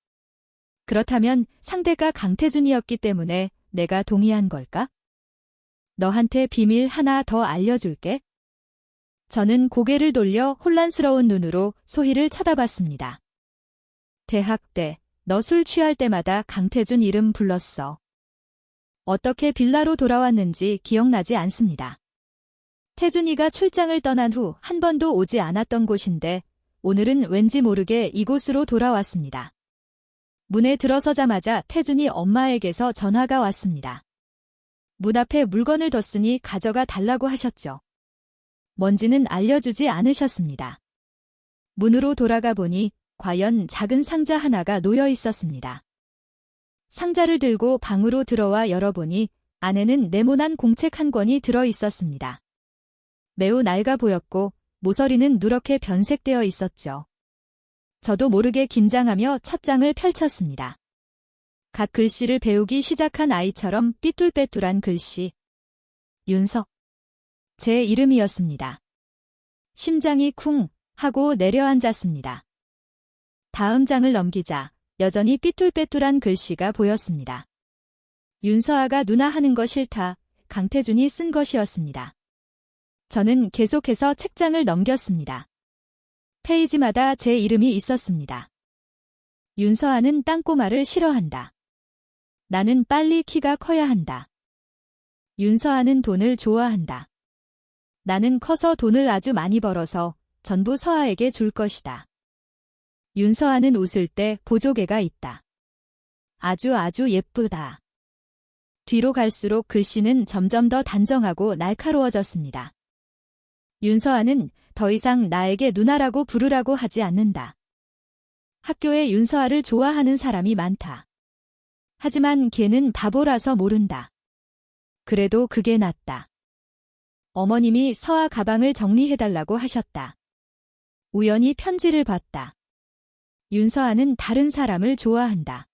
그렇다면 상대가 강태준이었기 때문에 내가 동의한 걸까? 너한테 비밀 하나 더 알려줄게. 저는 고개를 돌려 혼란스러운 눈으로 소희를 쳐다봤습니다. 대학 때 너 술 취할 때마다 강태준 이름 불렀어. 어떻게 빌라로 돌아왔는지 기억나지 않습니다. 태준이가 출장을 떠난 후 한 번도 오지 않았던 곳인데 오늘은 왠지 모르게 이곳으로 돌아왔습니다. 문에 들어서자마자 태준이 엄마에게서 전화가 왔습니다. 문 앞에 물건을 뒀으니 가져가 달라고 하셨죠. 뭔지는 알려주지 않으셨습니다. 문으로 돌아가 보니 과연 작은 상자 하나가 놓여 있었습니다. 상자를 들고 방으로 들어와 열어보니 안에는 네모난 공책 한 권이 들어 있었습니다. 매우 낡아 보였고 모서리는 누렇게 변색되어 있었죠. 저도 모르게 긴장하며 첫 장을 펼쳤습니다. 갓 글씨를 배우기 시작한 아이처럼 삐뚤빼뚤한 글씨. 윤석. 제 이름이었습니다. 심장이 쿵 하고 내려앉았습니다. 다음 장을 넘기자 여전히 삐뚤빼뚤한 글씨가 보였습니다. 윤서아가 누나 하는 거 싫다. 강태준이 쓴 것이었습니다. 저는 계속해서 책장을 넘겼습니다. 페이지마다 제 이름이 있었습니다. 윤서아는 땅꼬마를 싫어한다. 나는 빨리 키가 커야 한다. 윤서아는 돈을 좋아한다. 나는 커서 돈을 아주 많이 벌어서 전부 서아에게 줄 것이다. 윤서아는 웃을 때 보조개가 있다. 아주 예쁘다. 뒤로 갈수록 글씨는 점점 더 단정하고 날카로워졌습니다. 윤서아는 더 이상 나에게 누나라고 부르라고 하지 않는다. 학교에 윤서아를 좋아하는 사람이 많다. 하지만 걔는 바보라서 모른다. 그래도 그게 낫다. 어머님이 서아 가방을 정리해달라고 하셨다. 우연히 편지를 봤다. 윤서아는 다른 사람을 좋아한다.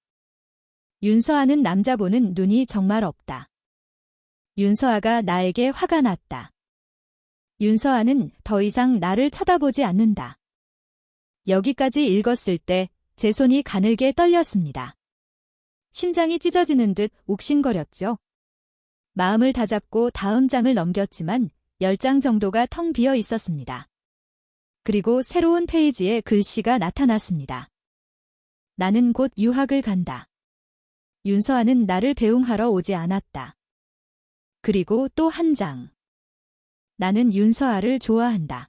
윤서아는 남자 보는 눈이 정말 없다. 윤서아가 나에게 화가 났다. 윤서아는 더 이상 나를 쳐다보지 않는다. 여기까지 읽었을 때 제 손이 가늘게 떨렸습니다. 심장이 찢어지는 듯 욱신거렸죠. 마음을 다잡고 다음 장을 넘겼지만 10장 정도가 텅 비어 있었습니다. 그리고 새로운 페이지에 글씨가 나타났습니다. 나는 곧 유학을 간다. 윤서아는 나를 배웅하러 오지 않았다. 그리고 또 한 장. 나는 윤서아를 좋아한다.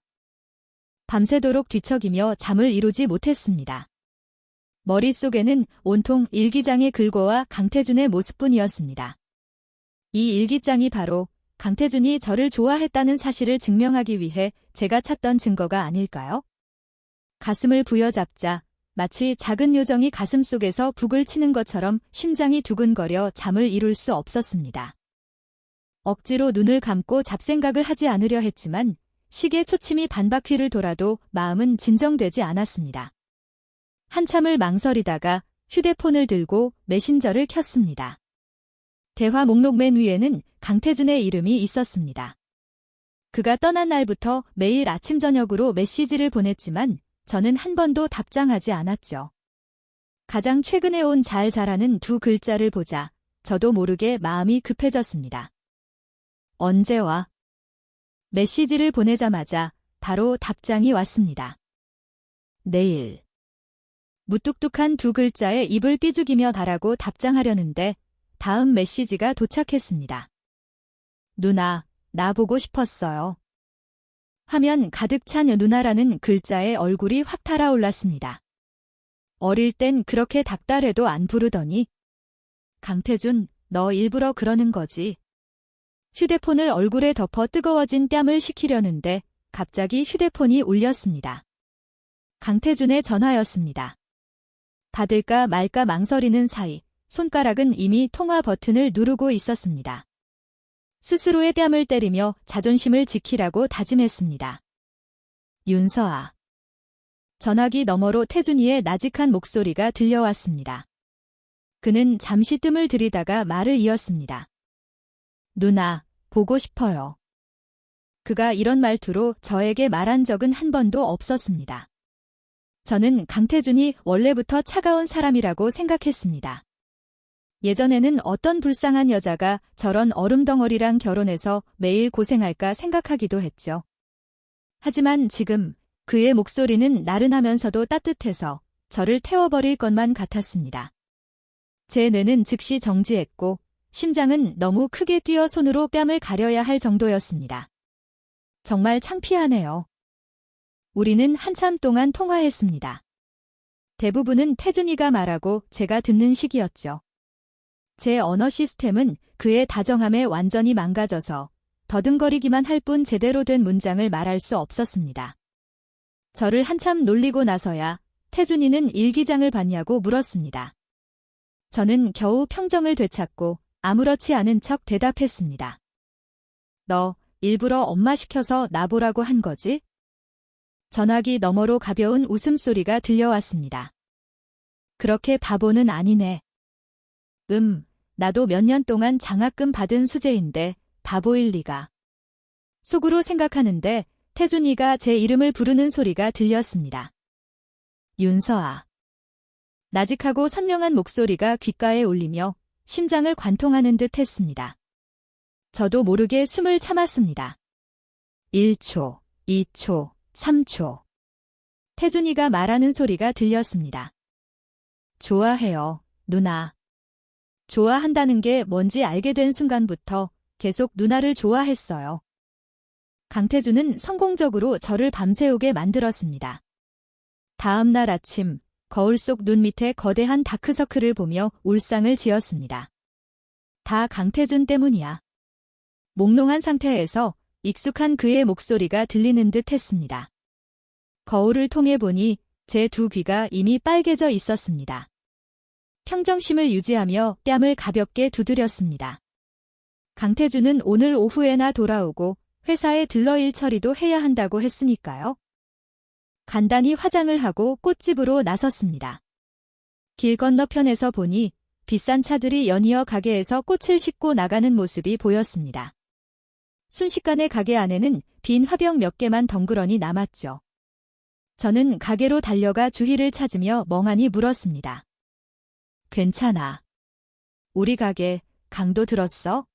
밤새도록 뒤척이며 잠을 이루지 못했습니다. 머릿속에는 온통 일기장의 글과와 강태준의 모습뿐이었습니다. 이 일기장이 바로 강태준이 저를 좋아했다는 사실을 증명하기 위해 제가 찾던 증거가 아닐까요? 가슴을 부여잡자 마치 작은 요정이 가슴속에서 북을 치는 것처럼 심장이 두근거려 잠을 이룰 수 없었습니다. 억지로 눈을 감고 잡생각을 하지 않으려 했지만 시계 초침이 반바퀴를 돌아도 마음은 진정되지 않았습니다. 한참을 망설이다가 휴대폰을 들고 메신저를 켰습니다. 대화 목록 맨 위에는 강태준의 이름이 있었습니다. 그가 떠난 날부터 매일 아침 저녁으로 메시지를 보냈지만 저는 한 번도 답장하지 않았죠. 가장 최근에 온 잘 자라는 두 글자를 보자 저도 모르게 마음이 급해졌습니다. 언제 와? 메시지를 보내자마자 바로 답장이 왔습니다. 내일. 무뚝뚝한 두 글자에 입을 삐죽이며 달하고 답장하려는데 다음 메시지가 도착했습니다. 누나, 나 보고 싶었어요. 화면 가득 찬 누나라는 글자에 얼굴이 확 달아올랐습니다. 어릴 땐 그렇게 닥달해도 안 부르더니. 강태준, 너 일부러 그러는 거지. 휴대폰을 얼굴에 덮어 뜨거워진 뺨을 식히려는데 갑자기 휴대폰이 울렸습니다. 강태준의 전화였습니다. 받을까 말까 망설이는 사이 손가락은 이미 통화 버튼을 누르고 있었습니다. 스스로의 뺨을 때리며 자존심을 지키라고 다짐했습니다. 윤서아. 전화기 너머로 태준이의 나직한 목소리가 들려왔습니다. 그는 잠시 뜸을 들이다가 말을 이었습니다. 누나, 보고 싶어요. 그가 이런 말투로 저에게 말한 적은 한 번도 없었습니다. 저는 강태준이 원래부터 차가운 사람이라고 생각했습니다. 예전에는 어떤 불쌍한 여자가 저런 얼음덩어리랑 결혼해서 매일 고생할까 생각하기도 했죠. 하지만 지금 그의 목소리는 나른하면서도 따뜻해서 저를 태워버릴 것만 같았습니다. 제 뇌는 즉시 정지했고 심장은 너무 크게 뛰어 손으로 뺨을 가려야 할 정도였습니다. 정말 창피하네요. 우리는 한참 동안 통화했습니다. 대부분은 태준이가 말하고 제가 듣는 식이었죠. 제 언어 시스템은 그의 다정함에 완전히 망가져서 더듬거리기만 할 뿐 제대로 된 문장을 말할 수 없었습니다. 저를 한참 놀리고 나서야 태준이는 일기장을 봤냐고 물었습니다. 저는 겨우 평정을 되찾고 아무렇지 않은 척 대답했습니다. 너 일부러 엄마 시켜서 나보라고 한 거지? 전화기 너머로 가벼운 웃음소리가 들려왔습니다. 그렇게 바보는 아니네. 나도 몇 년 동안 장학금 받은 수재인데 바보일 리가. 속으로 생각하는데 태준이가 제 이름을 부르는 소리가 들렸습니다. 윤서아. 나직하고 선명한 목소리가 귓가에 울리며 심장을 관통하는 듯 했습니다. 저도 모르게 숨을 참았습니다. 1초, 2초, 3초. 태준이가 말하는 소리가 들렸습니다. 좋아해요, 누나. 좋아한다는 게 뭔지 알게 된 순간부터 계속 누나를 좋아했어요. 강태준은 성공적으로 저를 밤새우게 만들었습니다. 다음 날 아침, 거울 속 눈 밑에 거대한 다크서클을 보며 울상을 지었습니다. 다 강태준 때문이야. 몽롱한 상태에서 익숙한 그의 목소리가 들리는 듯 했습니다. 거울을 통해 보니 제 두 귀가 이미 빨개져 있었습니다. 평정심을 유지하며 뺨을 가볍게 두드렸습니다. 강태준은 오늘 오후에나 돌아오고 회사에 들러 일 처리도 해야 한다고 했으니까요. 간단히 화장을 하고 꽃집으로 나섰습니다. 길 건너편에서 보니 비싼 차들이 연이어 가게에서 꽃을 싣고 나가는 모습이 보였습니다. 순식간에 가게 안에는 빈 화병 몇 개만 덩그러니 남았죠. 저는 가게로 달려가 주희를 찾으며 멍하니 물었습니다. 괜찮아. 우리 가게 강도 들었어?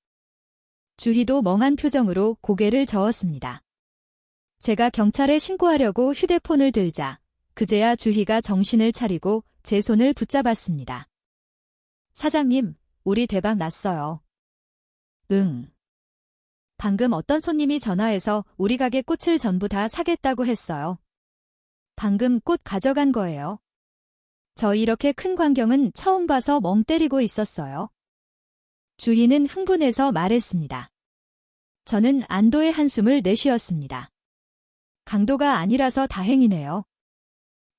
주희도 멍한 표정으로 고개를 저었습니다. 제가 경찰에 신고하려고 휴대폰을 들자 그제야 주희가 정신을 차리고 제 손을 붙잡았습니다. 사장님, 우리 대박 났어요. 응. 방금 어떤 손님이 전화해서 우리 가게 꽃을 전부 다 사겠다고 했어요. 방금 꽃 가져간 거예요. 저 이렇게 큰 광경은 처음 봐서 멍 때리고 있었어요. 주희는 흥분해서 말했습니다. 저는 안도의 한숨을 내쉬었습니다. 강도가 아니라서 다행이네요.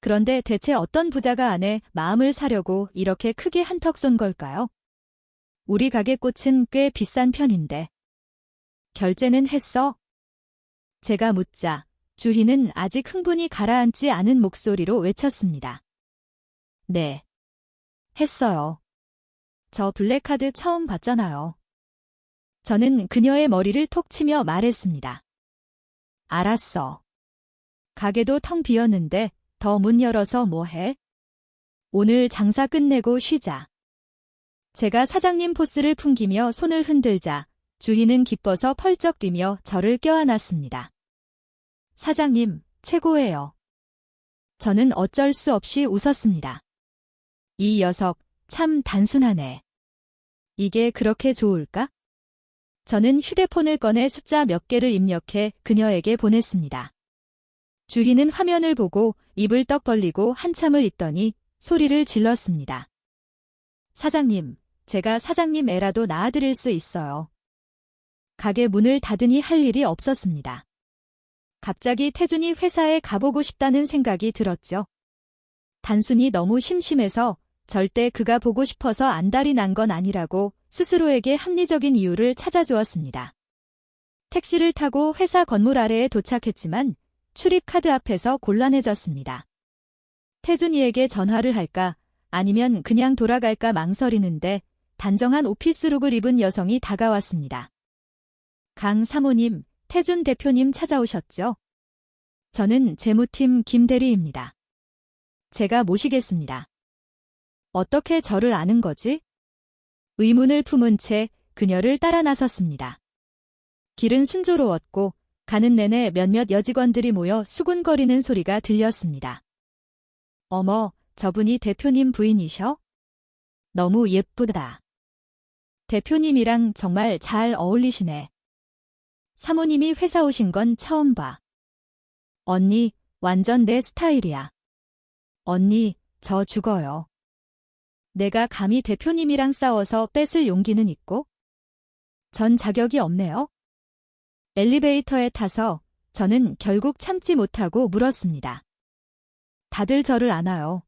그런데 대체 어떤 부자가 아내 마음을 사려고 이렇게 크게 한턱 쏜 걸까요? 우리 가게 꽃은 꽤 비싼 편인데. 결제는 했어? 제가 묻자 주희는 아직 흥분이 가라앉지 않은 목소리로 외쳤습니다. 네. 했어요. 저 블랙카드 처음 봤잖아요. 저는 그녀의 머리를 톡 치며 말했습니다. 알았어. 가게도 텅 비었는데 더 문 열어서 뭐해? 오늘 장사 끝내고 쉬자. 제가 사장님 포스를 풍기며 손을 흔들자 주희는 기뻐서 펄쩍 뛰며 저를 껴안았습니다. 사장님, 최고예요. 저는 어쩔 수 없이 웃었습니다. 이 녀석 참 단순하네. 이게 그렇게 좋을까? 저는 휴대폰을 꺼내 숫자 몇 개를 입력해 그녀에게 보냈습니다. 주희는 화면을 보고 입을 떡 벌리고 한참을 있더니 소리를 질렀습니다. 사장님, 제가 사장님 애라도 낳아드릴 수 있어요. 가게 문을 닫으니 할 일이 없었습니다. 갑자기 태준이 회사에 가보고 싶다는 생각이 들었죠. 단순히 너무 심심해서 절대 그가 보고 싶어서 안달이 난 건 아니라고 스스로에게 합리적인 이유를 찾아주었습니다. 택시를 타고 회사 건물 아래에 도착했지만 출입카드 앞에서 곤란해졌습니다. 태준이에게 전화를 할까 아니면 그냥 돌아갈까 망설이는데 단정한 오피스룩을 입은 여성이 다가왔습니다. 강 사모님, 태준 대표님 찾아오셨죠? 저는 재무팀 김대리입니다. 제가 모시겠습니다. 어떻게 저를 아는 거지? 의문을 품은 채 그녀를 따라 나섰습니다. 길은 순조로웠고 가는 내내 몇몇 여직원들이 모여 수군거리는 소리가 들렸습니다. 어머, 저분이 대표님 부인이셔? 너무 예쁘다. 대표님이랑 정말 잘 어울리시네. 사모님이 회사 오신 건 처음 봐. 언니, 완전 내 스타일이야. 언니, 저 죽어요. 내가 감히 대표님이랑 싸워서 뺏을 용기는 있고? 전 자격이 없네요. 엘리베이터에 타서 저는 결국 참지 못하고 물었습니다. 다들 저를 아나요?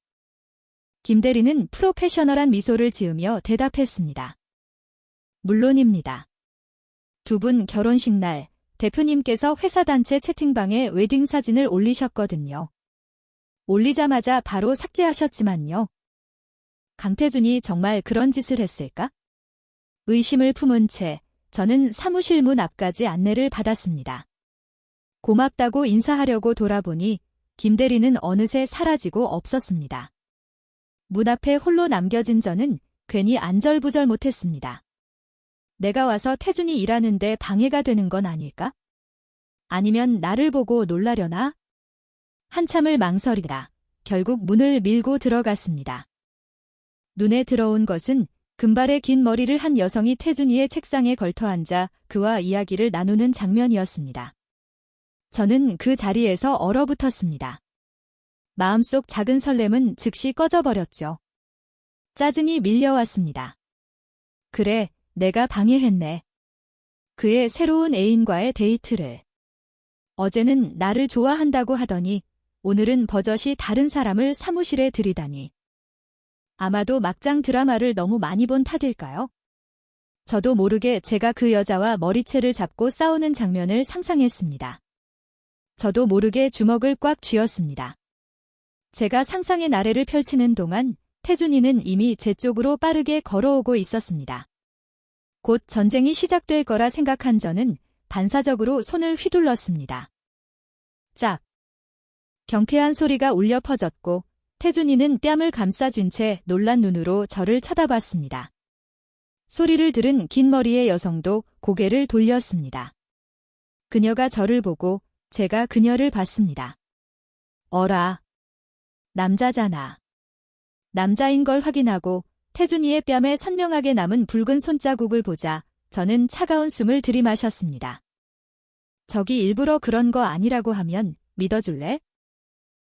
김대리는 프로페셔널한 미소를 지으며 대답했습니다. 물론입니다. 두 분 결혼식 날 대표님께서 회사 단체 채팅방에 웨딩 사진을 올리셨거든요. 올리자마자 바로 삭제하셨지만요. 강태준이 정말 그런 짓을 했을까? 의심을 품은 채 저는 사무실 문 앞까지 안내를 받았습니다. 고맙다고 인사하려고 돌아보니 김 대리는 어느새 사라지고 없었습니다. 문 앞에 홀로 남겨진 저는 괜히 안절부절 못했습니다. 내가 와서 태준이 일하는데 방해가 되는 건 아닐까? 아니면 나를 보고 놀라려나? 한참을 망설이다 결국 문을 밀고 들어갔습니다. 눈에 들어온 것은 금발의 긴 머리를 한 여성이 태준이의 책상에 걸터앉아 그와 이야기를 나누는 장면이었습니다. 저는 그 자리에서 얼어붙었습니다. 마음속 작은 설렘은 즉시 꺼져버렸죠. 짜증이 밀려왔습니다. 그래, 내가 방해했네. 그의 새로운 애인과의 데이트를. 어제는 나를 좋아한다고 하더니 오늘은 버젓이 다른 사람을 사무실에 들이다니. 아마도 막장 드라마를 너무 많이 본 탓일까요? 저도 모르게 제가 그 여자와 머리채를 잡고 싸우는 장면을 상상했습니다. 저도 모르게 주먹을 꽉 쥐었습니다. 제가 상상의 나래를 펼치는 동안 태준이는 이미 제 쪽으로 빠르게 걸어오고 있었습니다. 곧 전쟁이 시작될 거라 생각한 저는 반사적으로 손을 휘둘렀습니다. 짝! 경쾌한 소리가 울려 퍼졌고 태준이는 뺨을 감싸준 채 놀란 눈으로 저를 쳐다봤습니다. 소리를 들은 긴 머리의 여성도 고개를 돌렸습니다. 그녀가 저를 보고 제가 그녀를 봤습니다. 어라. 남자잖아. 남자인 걸 확인하고 태준이의 뺨에 선명하게 남은 붉은 손자국을 보자 저는 차가운 숨을 들이마셨습니다. 저기 일부러 그런 거 아니라고 하면 믿어줄래?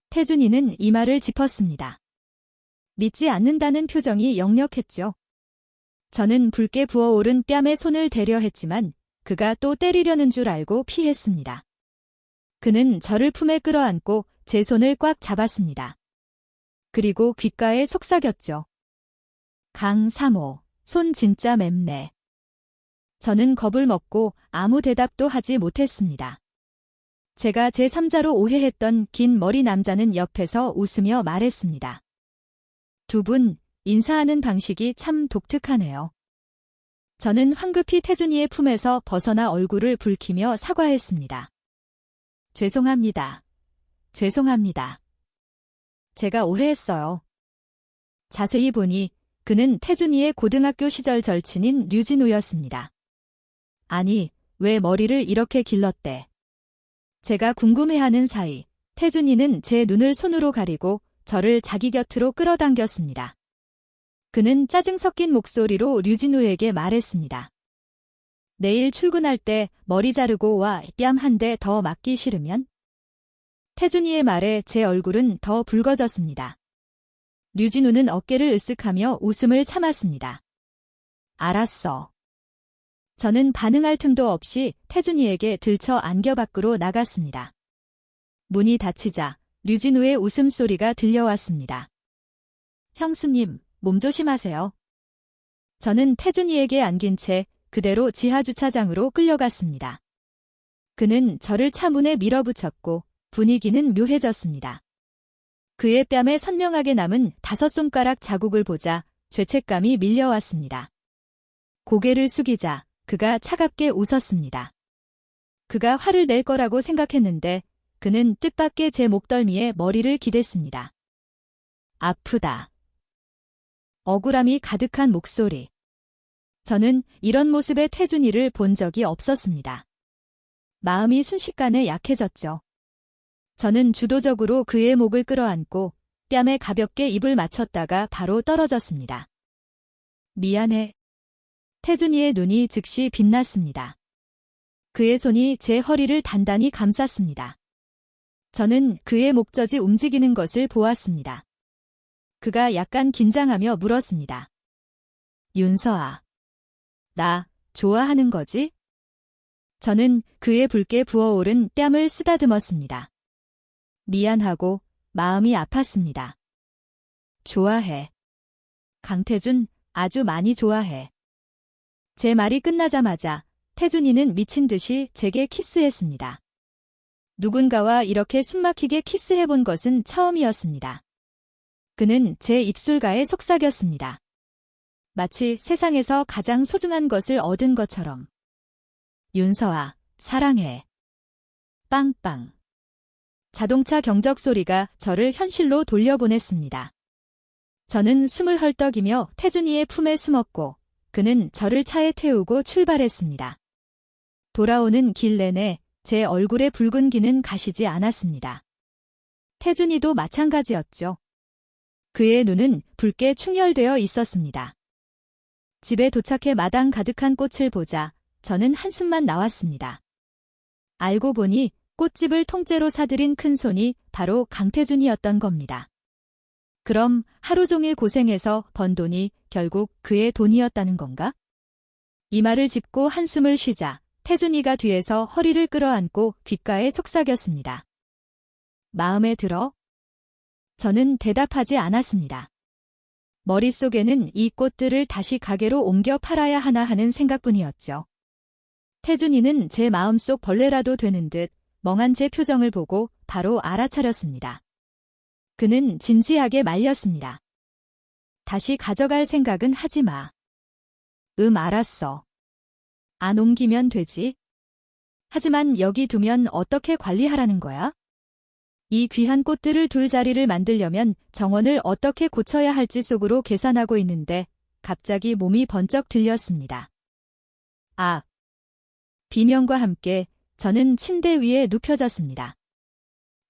태준이는 이마를 짚었습니다. 믿지 않는다는 표정이 역력했죠. 저는 붉게 부어오른 뺨에 손을 대려 했지만 그가 또 때리려는 줄 알고 피했습니다. 그는 저를 품에 끌어안고 제 손을 꽉 잡았습니다. 그리고 귓가에 속삭였죠. 강사모, 손 진짜 맵네. 저는 겁을 먹고 아무 대답도 하지 못했습니다. 제가 제3자로 오해했던 긴 머리 남자는 옆에서 웃으며 말했습니다. 두 분, 인사하는 방식이 참 독특하네요. 저는 황급히 태준이의 품에서 벗어나 얼굴을 붉히며 사과했습니다. 죄송합니다. 죄송합니다. 제가 오해했어요. 자세히 보니 그는 태준이의 고등학교 시절 절친인 류진우였습니다. 아니, 왜 머리를 이렇게 길렀대? 제가 궁금해하는 사이 태준이는 제 눈을 손으로 가리고 저를 자기 곁으로 끌어당겼습니다. 그는 짜증 섞인 목소리로 류진우에게 말했습니다. 내일 출근할 때 머리 자르고 와. 뺨 한 대 더 맞기 싫으면? 태준이의 말에 제 얼굴은 더 붉어졌습니다. 류진우는 어깨를 으쓱하며 웃음을 참았습니다. 알았어. 저는 반응할 틈도 없이 태준이에게 들쳐 안겨 밖으로 나갔습니다. 문이 닫히자 류진우의 웃음소리가 들려왔습니다. 형수님, 몸 조심하세요. 저는 태준이에게 안긴 채 그대로 지하주차장으로 끌려갔습니다. 그는 저를 차 문에 밀어붙였고 분위기는 묘해졌습니다. 그의 뺨에 선명하게 남은 5손가락 자국을 보자 죄책감이 밀려왔습니다. 고개를 숙이자 그가 차갑게 웃었습니다. 그가 화를 낼 거라고 생각했는데 그는 뜻밖의 제 목덜미에 머리를 기댔습니다. 아프다. 억울함이 가득한 목소리. 저는 이런 모습의 태준이를 본 적이 없었습니다. 마음이 순식간에 약해졌죠. 저는 주도적으로 그의 목을 끌어안고 뺨에 가볍게 입을 맞췄다가 바로 떨어졌습니다. 미안해. 태준이의 눈이 즉시 빛났습니다. 그의 손이 제 허리를 단단히 감쌌습니다. 저는 그의 목젖이 움직이는 것을 보았습니다. 그가 약간 긴장하며 물었습니다. 윤서아, 나 좋아하는 거지? 저는 그의 붉게 부어오른 뺨을 쓰다듬었습니다. 미안하고 마음이 아팠습니다. 좋아해. 강태준, 아주 많이 좋아해. 제 말이 끝나자마자 태준이는 미친 듯이 제게 키스했습니다. 누군가와 이렇게 숨막히게 키스해본 것은 처음이었습니다. 그는 제 입술가에 속삭였습니다. 마치 세상에서 가장 소중한 것을 얻은 것처럼. 윤서아, 사랑해. 빵빵. 자동차 경적 소리가 저를 현실로 돌려보냈습니다. 저는 숨을 헐떡이며 태준이의 품에 숨었고 그는 저를 차에 태우고 출발했습니다. 돌아오는 길 내내 제 얼굴에 붉은 기는 가시지 않았습니다. 태준이도 마찬가지였죠. 그의 눈은 붉게 충혈되어 있었습니다. 집에 도착해 마당 가득한 꽃을 보자 저는 한숨만 나왔습니다. 알고 보니 꽃집을 통째로 사들인 큰손이 바로 강태준이었던 겁니다. 그럼 하루 종일 고생해서 번 돈이 결국 그의 돈이었다는 건가? 이 말을 짚고 한숨을 쉬자 태준이가 뒤에서 허리를 끌어안고 귓가에 속삭였습니다. 마음에 들어? 저는 대답하지 않았습니다. 머릿속에는 이 꽃들을 다시 가게로 옮겨 팔아야 하나 하는 생각뿐이었죠. 태준이는 제 마음속 벌레라도 되는 듯 멍한 제 표정을 보고 바로 알아차렸습니다. 그는 진지하게 말렸습니다. 다시 가져갈 생각은 하지 마. 알았어. 안 옮기면 되지. 하지만 여기 두면 어떻게 관리하라는 거야? 이 귀한 꽃들을 둘 자리를 만들려면 정원을 어떻게 고쳐야 할지 속으로 계산하고 있는데 갑자기 몸이 번쩍 들렸습니다. 아! 비명과 함께 저는 침대 위에 눕혀졌습니다.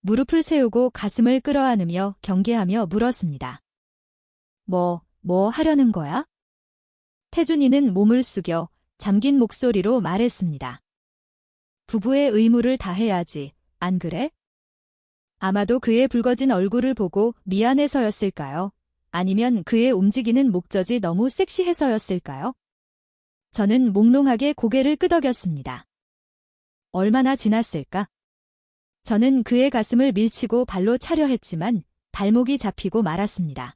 무릎을 세우고 가슴을 끌어안으며 경계하며 물었습니다. 뭐 하려는 거야? 태준이는 몸을 숙여 잠긴 목소리로 말했습니다. 부부의 의무를 다해야지, 안 그래? 아마도 그의 붉어진 얼굴을 보고 미안해서였을까요? 아니면 그의 움직이는 목젖이 너무 섹시해서였을까요? 저는 몽롱하게 고개를 끄덕였습니다. 얼마나 지났을까? 저는 그의 가슴을 밀치고 발로 차려 했지만 발목이 잡히고 말았습니다.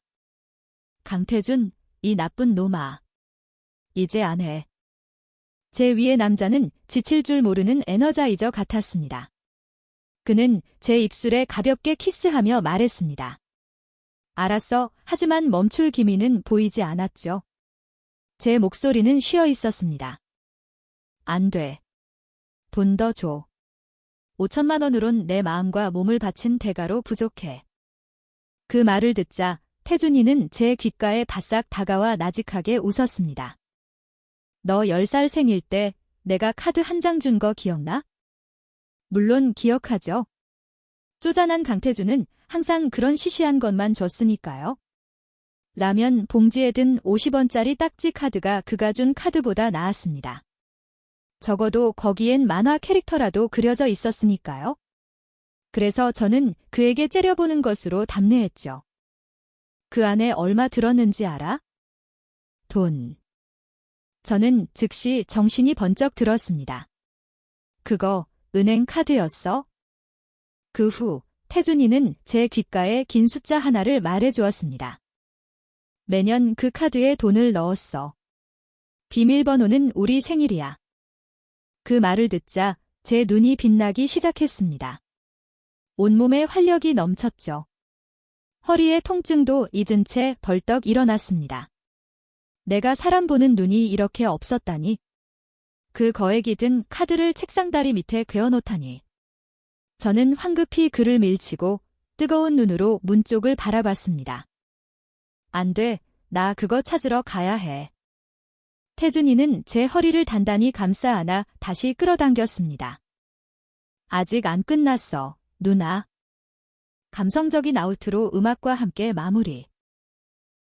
강태준, 이 나쁜 놈아. 이제 안 해. 제 위의 남자는 지칠 줄 모르는 에너자이저 같았습니다. 그는 제 입술에 가볍게 키스하며 말했습니다. 알았어, 하지만 멈출 기미는 보이지 않았죠. 제 목소리는 쉬어 있었습니다. 안 돼. 돈 더 줘. 5천만 원으론 내 마음과 몸을 바친 대가로 부족해. 그 말을 듣자 태준이는 제 귓가에 바싹 다가와 나직하게 웃었습니다. 너 10살 생일 때 내가 카드 한 장 준 거 기억나? 물론 기억하죠. 쪼잔한 강태준은 항상 그런 시시한 것만 줬으니까요. 라면 봉지에 든 50원짜리 딱지 카드가 그가 준 카드보다 나았습니다. 적어도 거기엔 만화 캐릭터라도 그려져 있었으니까요. 그래서 저는 그에게 째려보는 것으로 답례했죠. 그 안에 얼마 들었는지 알아? 돈. 저는 즉시 정신이 번쩍 들었습니다. 그거 은행 카드였어? 그 후 태준이는 제 귓가에 긴 숫자 하나를 말해주었습니다. 매년 그 카드에 돈을 넣었어. 비밀번호는 우리 생일이야. 그 말을 듣자 제 눈이 빛나기 시작했습니다. 온몸에 활력이 넘쳤죠. 허리의 통증도 잊은 채 벌떡 일어났습니다. 내가 사람 보는 눈이 이렇게 없었다니. 그 거액이 든 카드를 책상다리 밑에 괴어놓다니. 저는 황급히 그를 밀치고 뜨거운 눈으로 문 쪽을 바라봤습니다. 안 돼, 나 그거 찾으러 가야 해. 태준이는 제 허리를 단단히 감싸 안아 다시 끌어당겼습니다. 아직 안 끝났어, 누나. 감성적인 아우트로 음악과 함께 마무리.